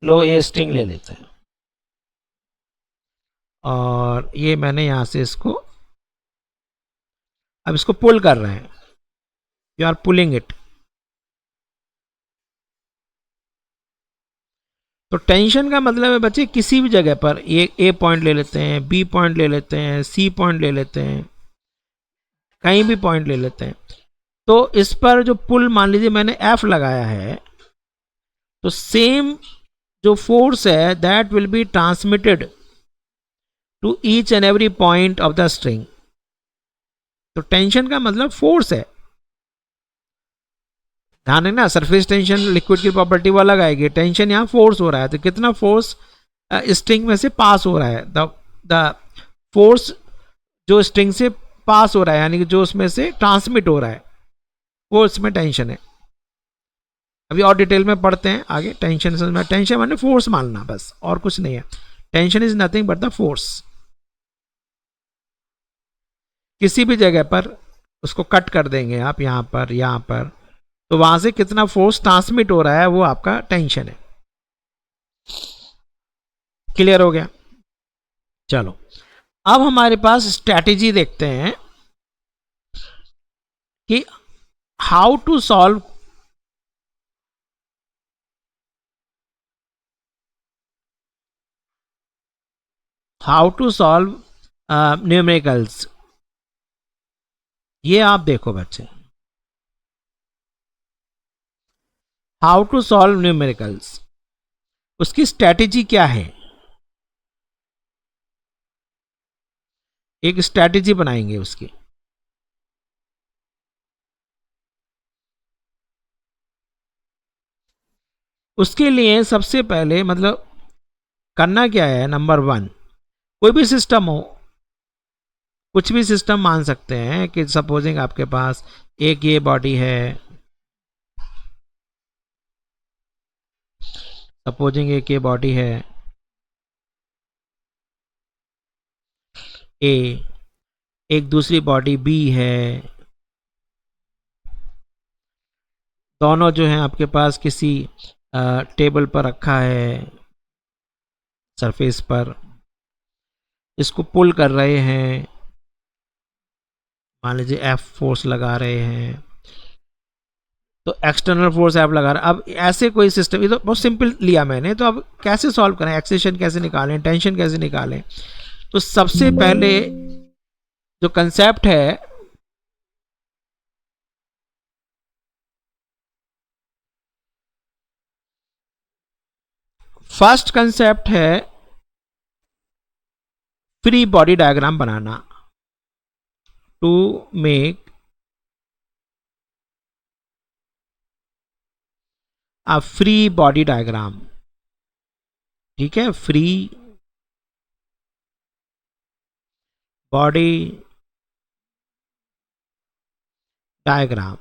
लो ये स्ट्रिंग ले लेते हैं, और ये मैंने यहां से इसको, अब इसको पुल कर रहे हैं, यू आर पुलिंग इट। तो टेंशन का मतलब है बच्चे किसी भी जगह पर, ए पॉइंट ले लेते हैं, बी पॉइंट ले लेते हैं, सी पॉइंट ले लेते हैं, कहीं भी पॉइंट ले लेते हैं, तो इस पर जो पुल मान लीजिए मैंने एफ लगाया है, तो सेम जो फोर्स है that will be transmitted to each and every point of the string. तो टेंशन का मतलब फोर्स है, ध्यान है ना, सरफेस टेंशन लिक्विड की प्रॉपर्टी वो अलग आएगी, टेंशन यहाँ फोर्स हो रहा है, तो कितना फोर्स स्ट्रिंग में से पास हो रहा है, द फोर्स जो स्ट्रिंग से पास हो रहा है, यानी कि जो उसमें से ट्रांसमिट हो रहा है, वो इसमें टेंशन है। अभी और डिटेल में पढ़ते हैं आगे। टेंशन में, टेंशन माने फोर्स मानना, बस और कुछ नहीं है। Tension is nothing but the force. किसी भी जगह पर उसको कट कर देंगे आप, यहां पर, यहां पर, तो वहां से कितना फोर्स ट्रांसमिट हो रहा है वो आपका टेंशन है। क्लियर हो गया? चलो अब हमारे पास स्ट्रैटेजी देखते हैं कि हाउ टू सॉल्व न्यूमेरिकल्स। ये आप देखो बच्चे, हाउ टू सॉल्व न्यूमेरिकल्स, उसकी स्ट्रैटेजी क्या है, एक स्ट्रैटेजी बनाएंगे उसकी। उसके लिए सबसे पहले मतलब करना क्या है, नंबर वन, कोई भी सिस्टम हो, कुछ भी सिस्टम मान सकते हैं कि सपोजिंग आपके पास एक ये बॉडी है, सपोजिंग एक ये बॉडी है ए, एक दूसरी बॉडी बी है, दोनों जो है आपके पास किसी टेबल पर रखा है, सरफेस पर, इसको पुल कर रहे हैं, मान लीजिए एफ फोर्स लगा रहे हैं, तो एक्सटर्नल फोर्स एफ लगा रहे हैं। अब ऐसे कोई सिस्टम, ये तो बहुत सिंपल लिया मैंने, तो अब कैसे सॉल्व करें, एक्सेशन कैसे निकालें, टेंशन कैसे निकालें? तो सबसे पहले जो कंसेप्ट है, फर्स्ट कंसेप्ट है फ्री बॉडी डायग्राम बनाना, to make a free body diagram. ठीक है, free body diagram.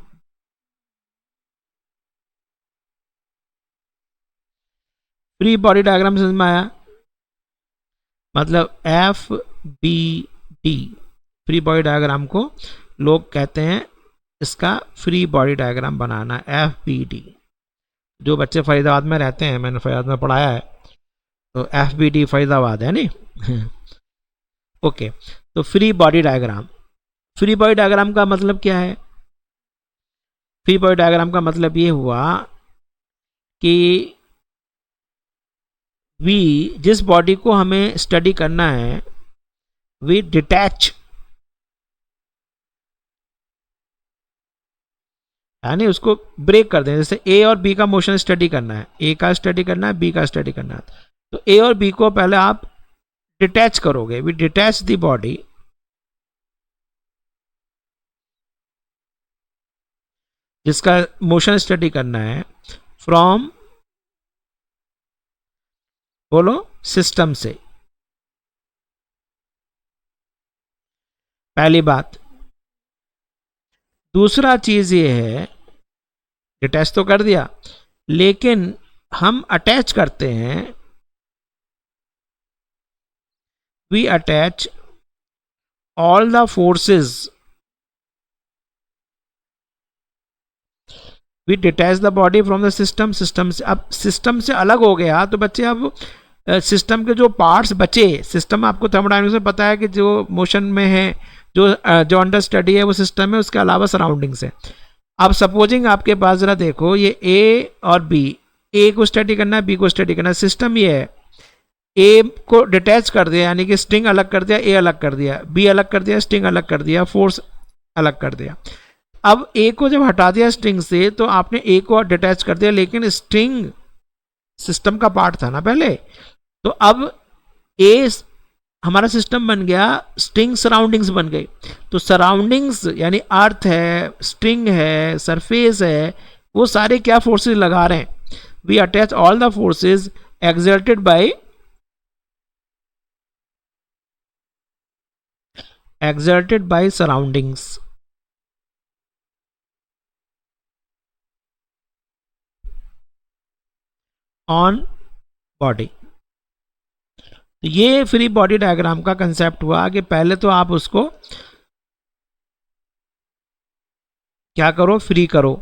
Free body diagram समझ में आया? मतलब F B free body diagram को लोग कहते हैं इसका फ्री बॉडी डायग्राम बनाना, FBD। जो बच्चे फरीदाबाद में रहते हैं, मैंने फरीदाबाद में पढ़ाया है, तो FBD फरीदाबाद है नहीं। ओके, तो free body diagram, free body diagram का मतलब क्या है? फ्री बॉडी डायग्राम का मतलब ये हुआ कि जिस बॉडी को हमें स्टडी करना है, वी डिटैच, यानी उसको ब्रेक कर दें। जैसे ए और बी का मोशन स्टडी करना है, ए का स्टडी करना है, बी का स्टडी करना है, तो ए और बी को पहले आप डिटैच करोगे, वी डिटैच द बॉडी जिसका मोशन स्टडी करना है फ्रॉम, बोलो, सिस्टम से। पहली बात। दूसरा चीज ये है, डिटैच तो कर दिया, लेकिन हम अटैच करते हैं, we attach all the forces, we detach the body from the system. System से, अब सिस्टम से अलग हो गया तो बच्चे अब सिस्टम के जो पार्ट्स बचे, सिस्टम आपको थर्मोडायनेमिक्स में पता है कि जो मोशन में है, जो अंडर स्टडी है वो सिस्टम है, उसके अलावा सराउंडिंग्स है। अब सपोजिंग आपके पास जरा देखो, ये ए और बी, ए को स्टडी करना है, बी को स्टडी करना है। सिस्टम ये है, ए को डिटैच कर दिया, यानी कि स्ट्रिंग अलग कर दिया, ए अलग कर दिया, बी अलग कर दिया, स्ट्रिंग अलग कर दिया, फोर्स अलग कर दिया। अब ए को जब हटा दिया स्ट्रिंग से, तो आपने ए को डिटैच कर दिया, लेकिन स्ट्रिंग सिस्टम का पार्ट था ना पहले, तो अब ए हमारा सिस्टम बन गया, स्ट्रिंग सराउंडिंग्स बन गई। तो सराउंडिंग्स यानी अर्थ है, स्ट्रिंग है, सरफेस है, वो सारे क्या फोर्सेस लगा रहे हैं? We attach all the forces exerted by surroundings. On body. तो ये फ्री बॉडी डायग्राम का कंसेप्ट हुआ कि पहले तो आप उसको क्या करो, फ्री करो,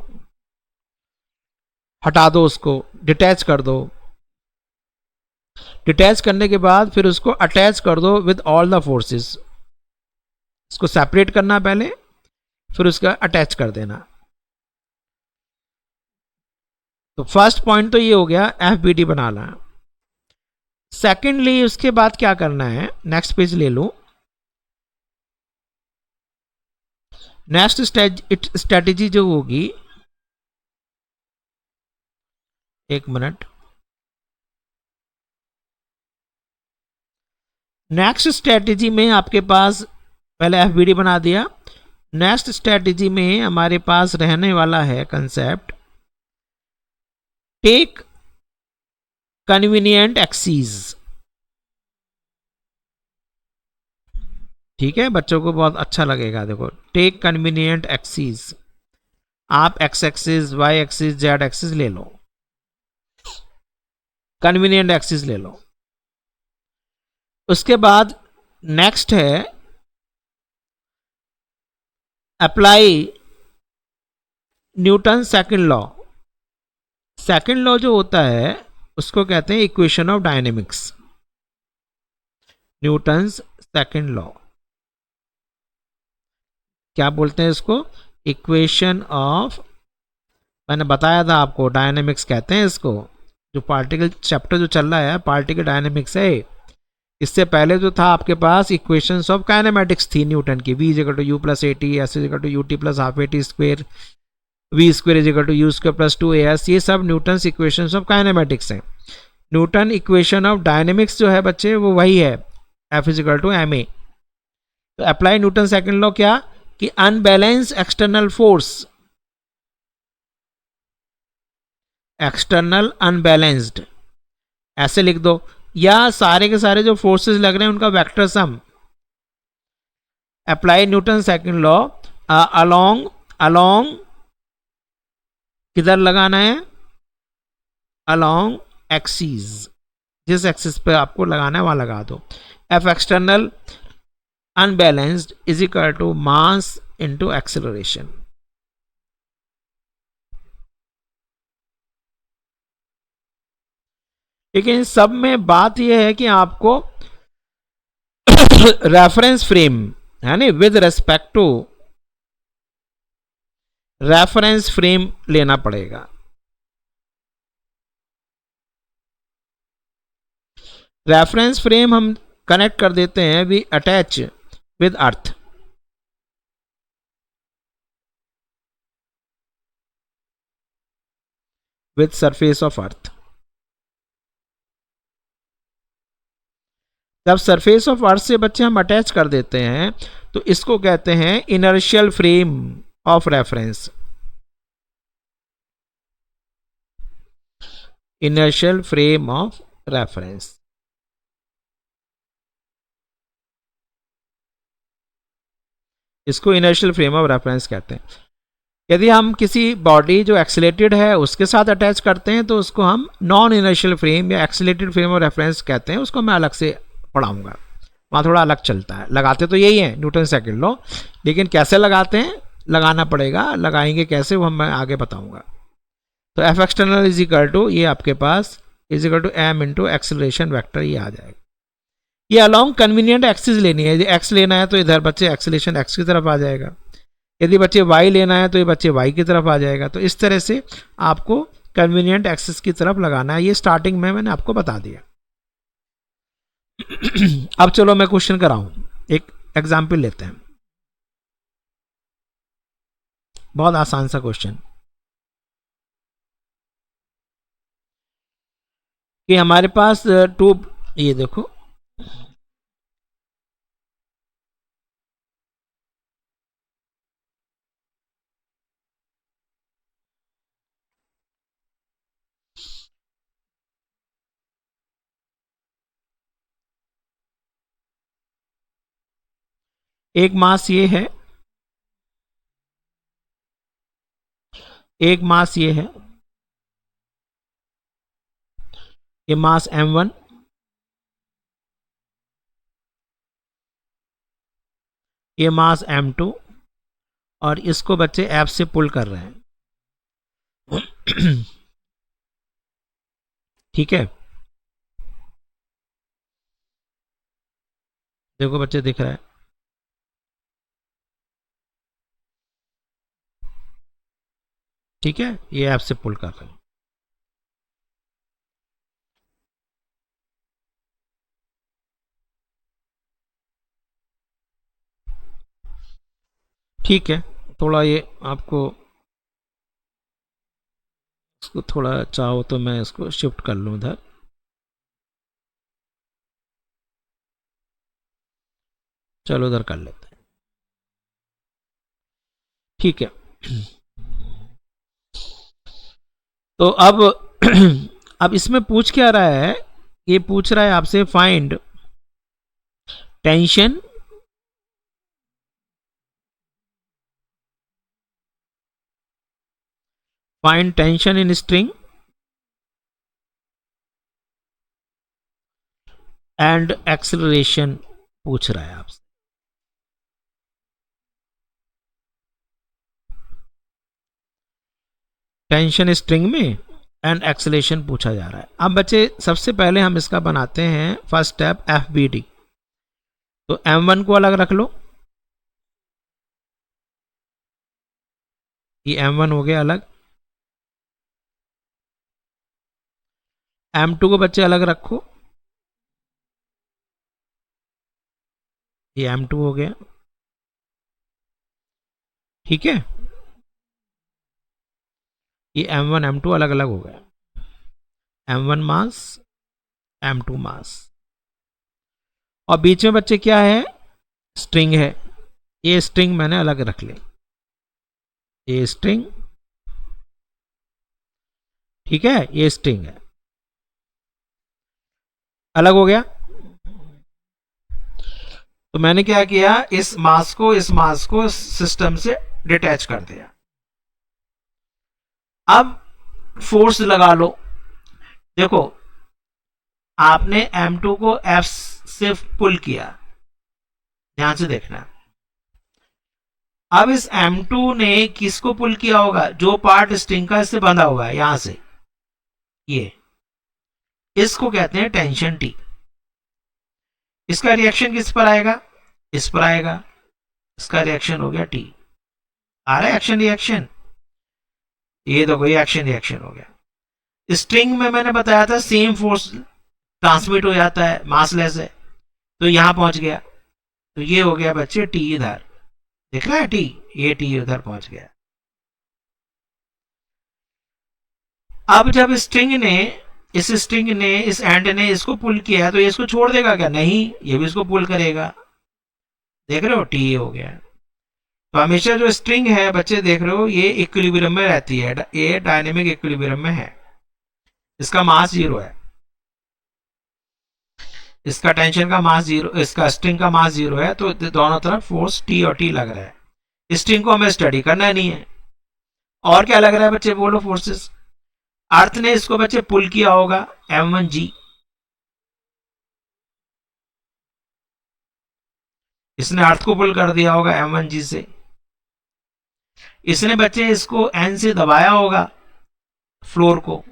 हटा दो, उसको डिटैच कर दो। डिटैच करने के बाद फिर उसको अटैच कर दो विद ऑल द फोर्सेस। इसको सेपरेट करना पहले, फिर उसका अटैच कर देना। तो फर्स्ट पॉइंट तो ये हो गया, FBD बनाना। सेकेंडली उसके बाद क्या करना है, नेक्स्ट पेज ले लो। नेक्स्ट स्ट्रेटेजी जो होगी, एक मिनट, नेक्स्ट स्ट्रेटेजी में आपके पास, पहले FBD बना दिया, नेक्स्ट स्ट्रेटेजी में हमारे पास रहने वाला है कंसेप्ट टेक कन्वीनियंट एक्सीज। ठीक है, बच्चों को बहुत अच्छा लगेगा। देखो, टेक कन्वीनियंट एक्सीज, आप X axis, Y axis, Z axis ले लो, कन्वीनियंट एक्सिस ले लो। उसके बाद नेक्स्ट है apply Newton second law. Second law जो होता है उसको कहते हैं equation of dynamics, Newton's second law. क्या बोलते हैं इसको? इक्वेशन ऑफ, मैंने बताया था आपको, डायनेमिक्स कहते हैं इसको। जो पार्टिकल चैप्टर जो चल रहा है, पार्टिकल डायनेमिक्स है। इससे पहले जो था आपके पास इक्वेशंस ऑफ काइनेमेटिक्स थी न्यूटन की, v is equal to u plus a t, s is equal to u t plus half a t square, v square is equal to u square plus two a s. ये सब Newton equations of kinematics हैं। Newton equation of dynamics जो है बच्चे, वो वही है, F is equal to m a. तो अप्लाई न्यूटन सेकंड लॉ क्या, कि unbalance external force, external unbalanced, ऐसे लिख दो, या सारे के सारे जो फोर्सेस लग रहे हैं उनका vector sum. Apply Newton second law along, along किधर लगाना है, अलोंग एक्सिस, जिस एक्सिस पे आपको लगाना है वहां लगा दो। F external unbalanced is equal to mass into acceleration. लेकिन सब में बात यह है कि आपको रेफरेंस फ्रेम है ना, with respect to reference frame लेना पड़ेगा। रेफरेंस फ्रेम हम कनेक्ट कर देते हैं, we attach with earth. With surface of earth. जब सरफेस ऑफ अर्थ से बच्चे हम अटैच कर देते हैं तो इसको कहते हैं inertial frame of reference. Inertial frame of reference. इसको इनर्शियल फ्रेम ऑफ रेफरेंस कहते हैं। यदि हम किसी बॉडी जो एक्सीलेटेड है उसके साथ अटैच करते हैं तो उसको हम नॉन इनर्शियल फ्रेम या एक्सीलेटेड फ्रेम ऑफ रेफरेंस कहते हैं। उसको मैं अलग से पढ़ाऊंगा, वहाँ थोड़ा अलग चलता है। लगाते तो यही है न्यूटन सेकंड लॉ, लेकिन कैसे लगाते हैं, लगाना पड़ेगा, लगाएंगे कैसे वो मैं आगे बताऊंगा। तो F external is equal to, ये आपके पास is equal to M into acceleration vector, ये आ जाएगा। ये अलॉन्ग कन्वीनियंट एक्सिस लेनी है। यदि एक्स लेना है तो इधर बच्चे एक्सेलेरेशन एक्स की तरफ आ जाएगा, यदि बच्चे वाई लेना है तो ये बच्चे वाई की तरफ आ जाएगा। तो इस तरह से आपको कन्वीनियंट एक्सिस की तरफ लगाना है। ये स्टार्टिंग में मैंने आपको बता दिया। अब चलो मैं क्वेश्चन कराऊं, एक एग्जाम्पल लेते हैं, बहुत आसान सा क्वेश्चन। कि हमारे पास ट्यूब, ये देखो एक मास ये है, एक मास ये है, ये मास m1, ये मास m2, और इसको बच्चे एफ से पुल कर रहे हैं। ठीक है, देखो बच्चे दिख रहा है। ठीक है, ये एफ से पुल कर रहे हैं। ठीक है, थोड़ा ये आपको इसको थोड़ा चाहो तो मैं इसको शिफ्ट कर लूँ इधर। चलो उधर कर लेते हैं। ठीक है, तो अब अब इसमें पूछ क्या रहा है, ये पूछ रहा है आपसे find tension in string and acceleration पूछ रहा है आपसे। टेंशन स्ट्रिंग में एंड एक्सेलरेशन पूछा जा रहा है। अब बच्चे सबसे पहले हम इसका बनाते हैं first step F B D. तो m1 को अलग रख लो, ये m1 हो गया अलग। m2 को बच्चे अलग रखो, ये m2 हो गया। ठीक है, ये m1 m2 अलग अलग हो गया। m1 मास, m2 मास, और बीच में बच्चे क्या है, स्ट्रिंग है। ये स्ट्रिंग मैंने अलग रख ली, ये स्ट्रिंग। ठीक है, ये स्ट्रिंग है, अलग हो गया। तो मैंने क्या किया, इस मास को सिस्टम से डिटैच कर दिया। अब फोर्स लगा लो। देखो आपने m2 को f से पुल किया, ध्यान से देखना। अब इस M2 ने किसको पुल किया होगा, जो पार्ट स्ट्रिंग का इससे बंधा हुआ है यहां से, ये इसको कहते हैं टेंशन T। इसका रिएक्शन किस पर आएगा, इस पर आएगा, इसका रिएक्शन हो गया T। आ रहा है एक्शन रिएक्शन, ये तो कोई एक्शन रिएक्शन हो गया। स्ट्रिंग में मैंने बताया था सेम फोर्स ट्रांसमिट हो जाता है, मासलेस है, तो यहां पहुंच गया, तो ये हो गया बच्चे T इधर, दिख रहा है T, ये T उधर पहुंच गया। अब जब स्ट्रिंग ने इस एंड ने इसको पुल किया, तो ये इसको छोड़ देगा क्या, नहीं, ये भी इसको पुल करेगा, देख रहे हो T हो गया। तो हमेशा जो स्ट्रिंग है बच्चे देख रहे हो ये इक्विलिब्रियम में रहती है, ये डायनेमिक इक्विलिब्रियम में है, इसका मास जीरो है, इसका टेंशन का मास जीरो, इसका स्ट्रिंग का मास जीरो है, तो दोनों तरफ फोर्स T और T लग रहा है। स्ट्रिंग को हमें स्टडी करना नहीं है। और क्या लग रहा है बच्चे, बोलो फोर्सेस। अर्थ ने इसको बच्चे पुल किया होगा M1G, इसने अर्थ को पुल कर दिया होगा M1G से। इसने बच्चे इसको N से दबाया होगा फ्लोर को,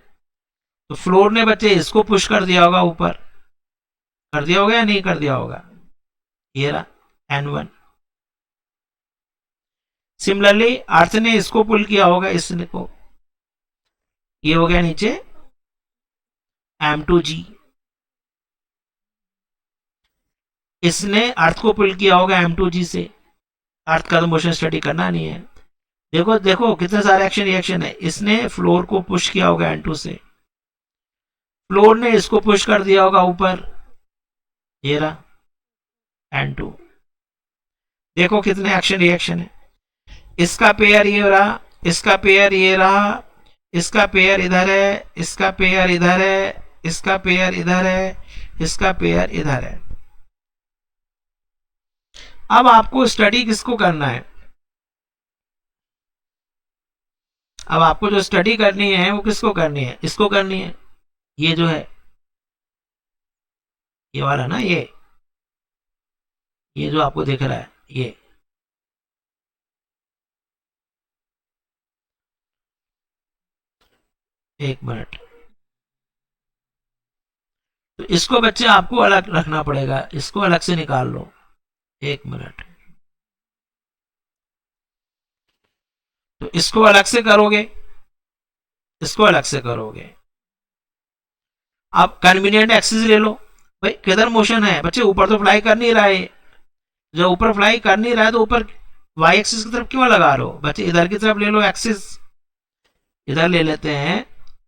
तो फ्लोर ने बच्चे इसको पुश कर दिया होगा ऊपर, कर दिया होगा या नहीं कर दिया होगा, ये रहा N1। सिमिलरली अर्थ ने इसको पुल किया होगा इसने को, ये हो गया नीचे M2G। इसने अर्थ को पुल किया होगा M2G से, अर्थ का तो मोशन स्टडी करना नहीं है। देखो देखो कितने सारे एक्शन रिएक्शन है। इसने फ्लोर को पुश किया होगा N2 से, फ्लोर ने इसको पुश कर दिया होगा ऊपर, ये रहा N2। देखो कितने एक्शन रिएक्शन है। इसका पेयर ये रहा, इसका पेयर ये रहा, इसका पेयर इधर है, इसका पेयर इधर है, इसका पेयर इधर है, इसका पेयर इधर है। अब आपको स्टडी किसको करना है, अब आपको जो स्टडी करनी है वो किसको करनी है, इसको करनी है, ये जो है ये वाला ना, ये जो आपको दिख रहा है ये, एक मिनट, तो इसको बच्चे आपको अलग रखना पड़ेगा, इसको अलग से निकाल लो, एक मिनट। तो इसको अलग से करोगे, इसको अलग से करोगे। अब कन्वीनियंट एक्सिस ले लो, भाई किधर मोशन है बच्चे, ऊपर तो फ्लाई कर नहीं रहा है, जब ऊपर फ्लाई कर नहीं रहा है तो ऊपर वाई एक्सिस की तरफ क्यों लगा रहे हो बच्चे, इधर की तरफ ले लो एक्सिस, इधर ले लेते हैं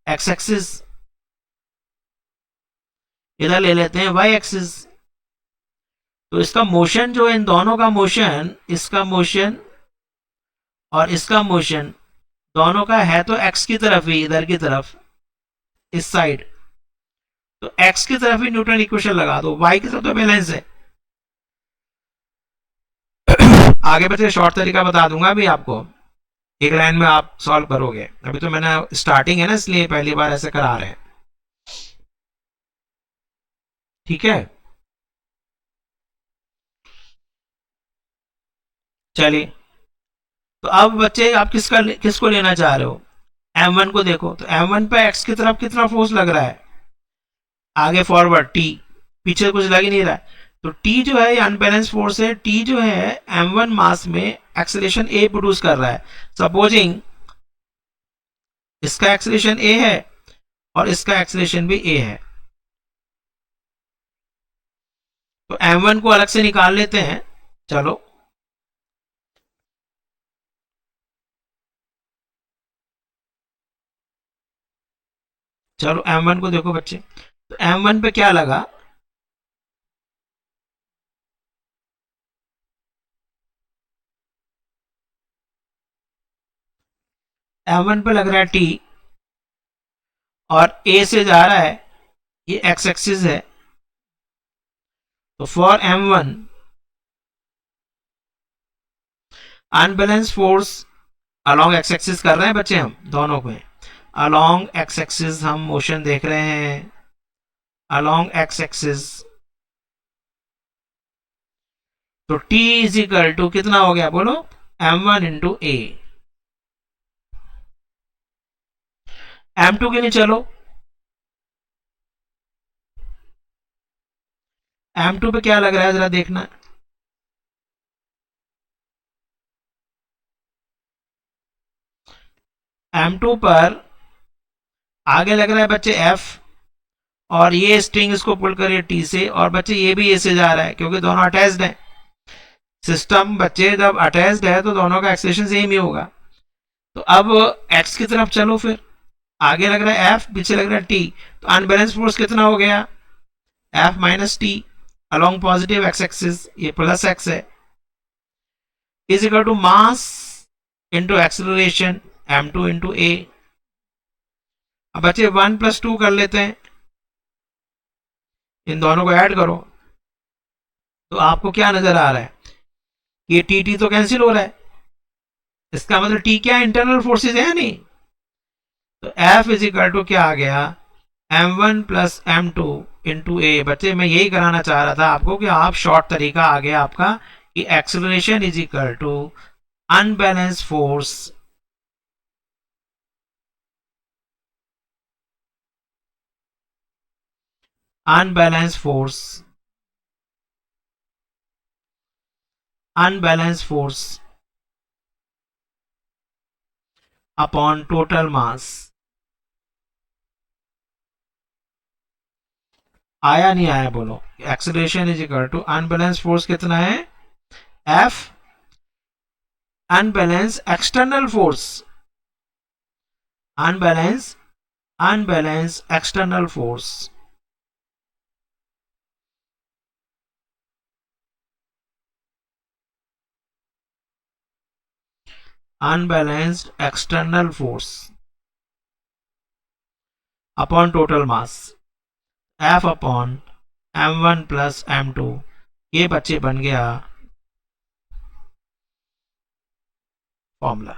एक्स एक्सिस, इधर ले लेते हैं वाई एक्सिस। तो इसका मोशन जो है, इन दोनों का मोशन, इसका मोशन और इसका मोशन दोनों का है तो एक्स की तरफ ही, इधर की तरफ, इस साइड, तो एक्स की तरफ ही न्यूटन इक्वेशन लगा दो, वाई की तरफ तो बैलेंस है। आगे बच्चे शॉर्ट तरीका बता दूंगा अभी आपको, एक लाइन में आप सॉल्व करोगे, अभी तो मैंने स्टार्टिंग है ना इसलिए पहली बार ऐसे करा रहे हैं, ठीक है। चलिए, तो अब बच्चे आप किसको लेना चाह रहे हो, M1 को देखो, तो M1 पे x की तरफ कितना फोर्स लग रहा है, आगे फॉरवर्ड T, पीछे कुछ लग ही नहीं रहा है, तो T जो है ये अनबैलेंस फोर्स है। T जो है M1 मास में एक्सेलरेशन A प्रोड्यूस कर रहा है, सपोजिंग इसका एक्सेलरेशन A है और इसका एक्सेलरेशन भी A है, तो M1 को अलग से निकाल लेते हैं। चलो चलो M1 को देखो बच्चे, तो M1 पे क्या लगा, M1 पे लग रहा है T और A से जा रहा है, ये x एक्सिस है, तो for M1 unbalance force along x axis कर रहे हैं बच्चे, हम दोनों को अलोंग x एक्सिस हम मोशन देख रहे हैं, अलोंग x एक्सिस। तो T इज इक्वल टू कितना हो गया बोलो, m1 इंटू ए। m2 के लिए चलो, m2 पे क्या लग रहा है जरा देखना। m2 पर आगे लग रहा है बच्चे f, और ये स्ट्रिंग इसको पुल करिए टी से, और बच्चे ये भी ए से जा रहा है क्योंकि दोनों अटैच्ड है। सिस्टम बच्चे जब अटैच्ड है तो दोनों का एक्सेलेरेशन सेम ही होगा। तो अब x की तरफ चलो, फिर आगे लग रहा है f, पीछे लग रहा है t, तो अनबैलेंस फोर्स कितना हो गया, f minus T along positive x axis, ये प्लस x है, is equal to mass into acceleration m2 into A. अब बच्चे 1 प्लस 2 कर लेते हैं, इन दोनों को ऐड करो तो आपको क्या नजर आ रहा है, ये टी टी तो कैंसिल हो रहा है, इसका मतलब टी क्या इंटरनल फोर्सेज है नहीं। तो एफ इज इक्वल टू क्या आ गया, m1 प्लस m2 इंटू ए। बच्चे मैं यही कराना चाह रहा था आपको कि आप शॉर्ट तरीका आ गया आपका कि acceleration is equal to unbalance force unbalanced force upon total mass। आया नहीं आया बोलो, acceleration is equal to unbalance force कितना है, F unbalance external force, unbalance external force unbalanced external force upon total mass F upon m1 plus m2। ये बच्चे बन गया फॉर्मूला।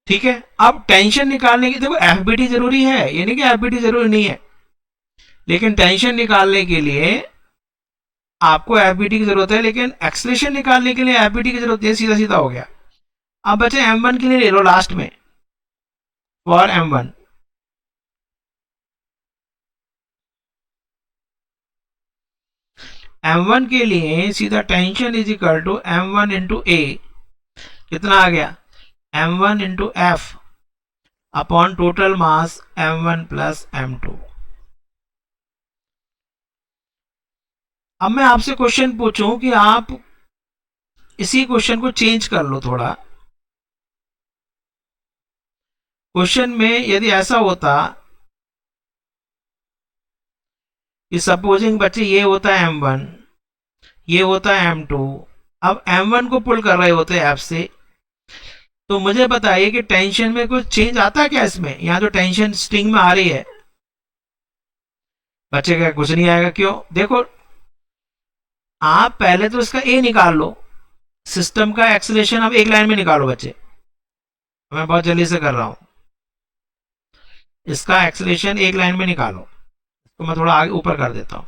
ठीक है, अब टेंशन निकालने की, देखो एफबीटी जरूरी है, ये नहीं कि एफबीटी जरूरी नहीं है, लेकिन टेंशन निकालने के लिए आपको एफबीटी की जरूरत है, लेकिन एक्सलेशन निकालने के लिए एफबीटी की जरूरत है। सीधा सीधा हो गया। अब बच्चे m1 के लिए ले लो लास्ट में, फॉर m1 m1 के लिए सीधा tension is equal to m1 into A, कितना आ गया, m1 into F upon total mass m1 plus m2। अब मैं आपसे क्वेश्चन पूछूं कि आप इसी क्वेश्चन को चेंज कर लो थोड़ा। क्वेश्चन में यदि ऐसा होता कि सपोजिंग बच्चे ये होता है m1, ये होता है m2, अब m1 को पुल कर रहे होते हैं f से, तो मुझे बताइए कि टेंशन में कुछ चेंज आता है क्या इसमें, यहां जो टेंशन स्ट्रिंग में आ रही है, बच्चे का कुछ नहीं आएगा। क्यों, देखो आप पहले तो इसका ए निकाल लो, सिस्टम का एक्सेलरेशन अब एक लाइन में निकालो बच्चे, मैं बहुत जल्दी से कर रहा हूं, इसका एक्सेलरेशन एक लाइन में निकालो, तो मैं थोड़ा आगे ऊपर कर देता हूं।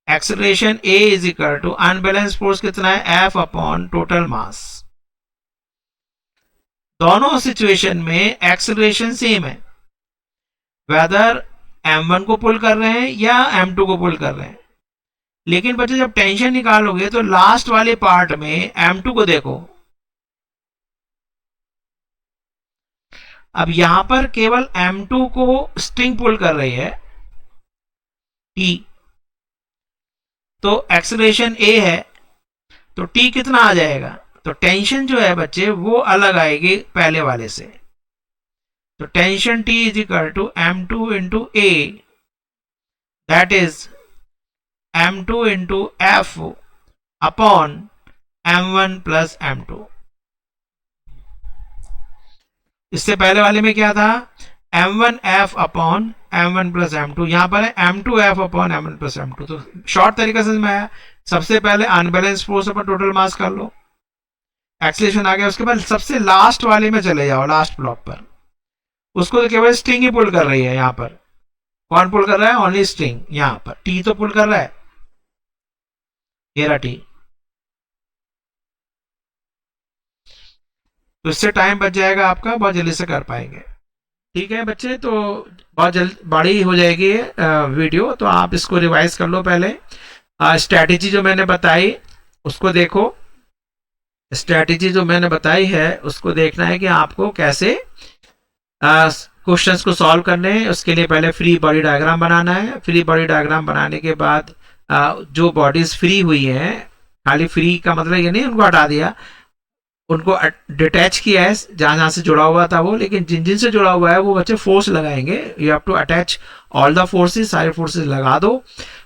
Acceleration a is equal to unbalance force कितना है, एफ अपॉन टोटल मास। दोनों सिचुएशन में एक्सेलरेशन सेम है, वेदर m1 को पुल कर रहे हैं या m2 को पुल कर रहे हैं, लेकिन बच्चे जब टेंशन निकालोगे तो लास्ट वाले पार्ट में m2 को देखो, अब यहां पर केवल m2 को स्ट्रिंग पुल कर रही है T, तो एक्सेलरेशन A है, तो T कितना आ जाएगा, तो टेंशन जो है बच्चे वो अलग आएगी पहले वाले से, तो tension T is equal to m2 into a, that is m2 into F upon m1 plus m2। इससे पहले वाले में क्या था, m1f upon m1 plus m2, यहां पर है m2f upon m1 plus m2। तो शॉर्ट तरीका से मैं आया, सबसे पहले अनबैलेंस फोर्स अपॉन टोटल मास कर लो, एक्सेलरेशन आ गया, उसके बाद सबसे लास्ट वाले में चले जाओ, लास्ट ब्लॉक पर, उसको तो केवल स्ट्रिंग ही पुल कर रही है, यहां पर कौन पुल कर रहा है, ओनली स्ट्रिंग, यहां पर टी तो पुल कर रहा है, मेरा टी। तो इससे टाइम बच जाएगा आपका, बहुत जल्दी से कर पाएंगे। ठीक है बच्चे, तो बहुत जल्द बड़ी हो जाएगी वीडियो, तो आप इसको रिवाइज कर लो पहले। स्ट्रैटेजी जो मैंने बताई उसको देखो। स्ट्रैटेजी जो मैंने बताई है उसको देखना है कि आपको कैसे क्वेश्चंस को सॉल्व करने हैं। उसके लिए पहले फ्री बॉडी डायग्राम बनाना है। फ्री बॉडी डायग्राम बनाने के बाद जो बॉडीज फ्री हुई हैं, खाली फ्री का मतलब ये नहीं उनको हटा दिया, उनको डिटैच किया है जहां जहां से जुड़ा हुआ था वो, लेकिन जिन जिन से जुड़ा हुआ है वो बच्चे फोर्स लगाएंगे। You have to attach all the forces, सारे फोर्सेस लगा दो।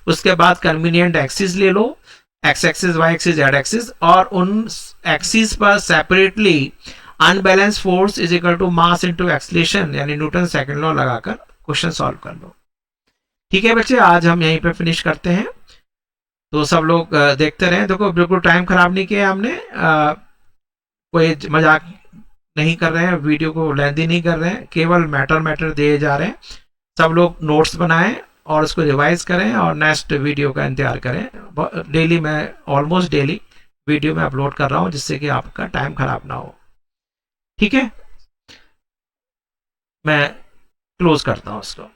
उसके बाद कन्वीनियंट एक्सिस ले लो, X axis, Y axis, Z axis, और उन एक्सिस पर separately unbalance force is equal to mass into acceleration यानी न्यूटन सेकंड लॉ लगाकर क्वेश्चन सॉल्व कर लो। ठीक है बच्चे, आज हम यहीं पे फिनिश करते हैं। तो सब लोग देखते रहें। देखो बिल्कुल टाइम खराब नहीं किया हमने, कोई मजाक नहीं कर रहे हैं, वीडियो को लेंदी नहीं कर रहे हैं, केवल मैटर मैटर दिए जा रहे हैं। सब लोग नोट्स बनाएं और उसको रिवाइज करें और नेक्स्ट वीडियो का इंतजार करें। डेली मैं ऑलमोस्ट डेली वीडियो में अपलोड कर रहा हूं, जिससे कि आपका टाइम खराब ना हो। ठीक है, मैं क्लोज करता हूं इसको।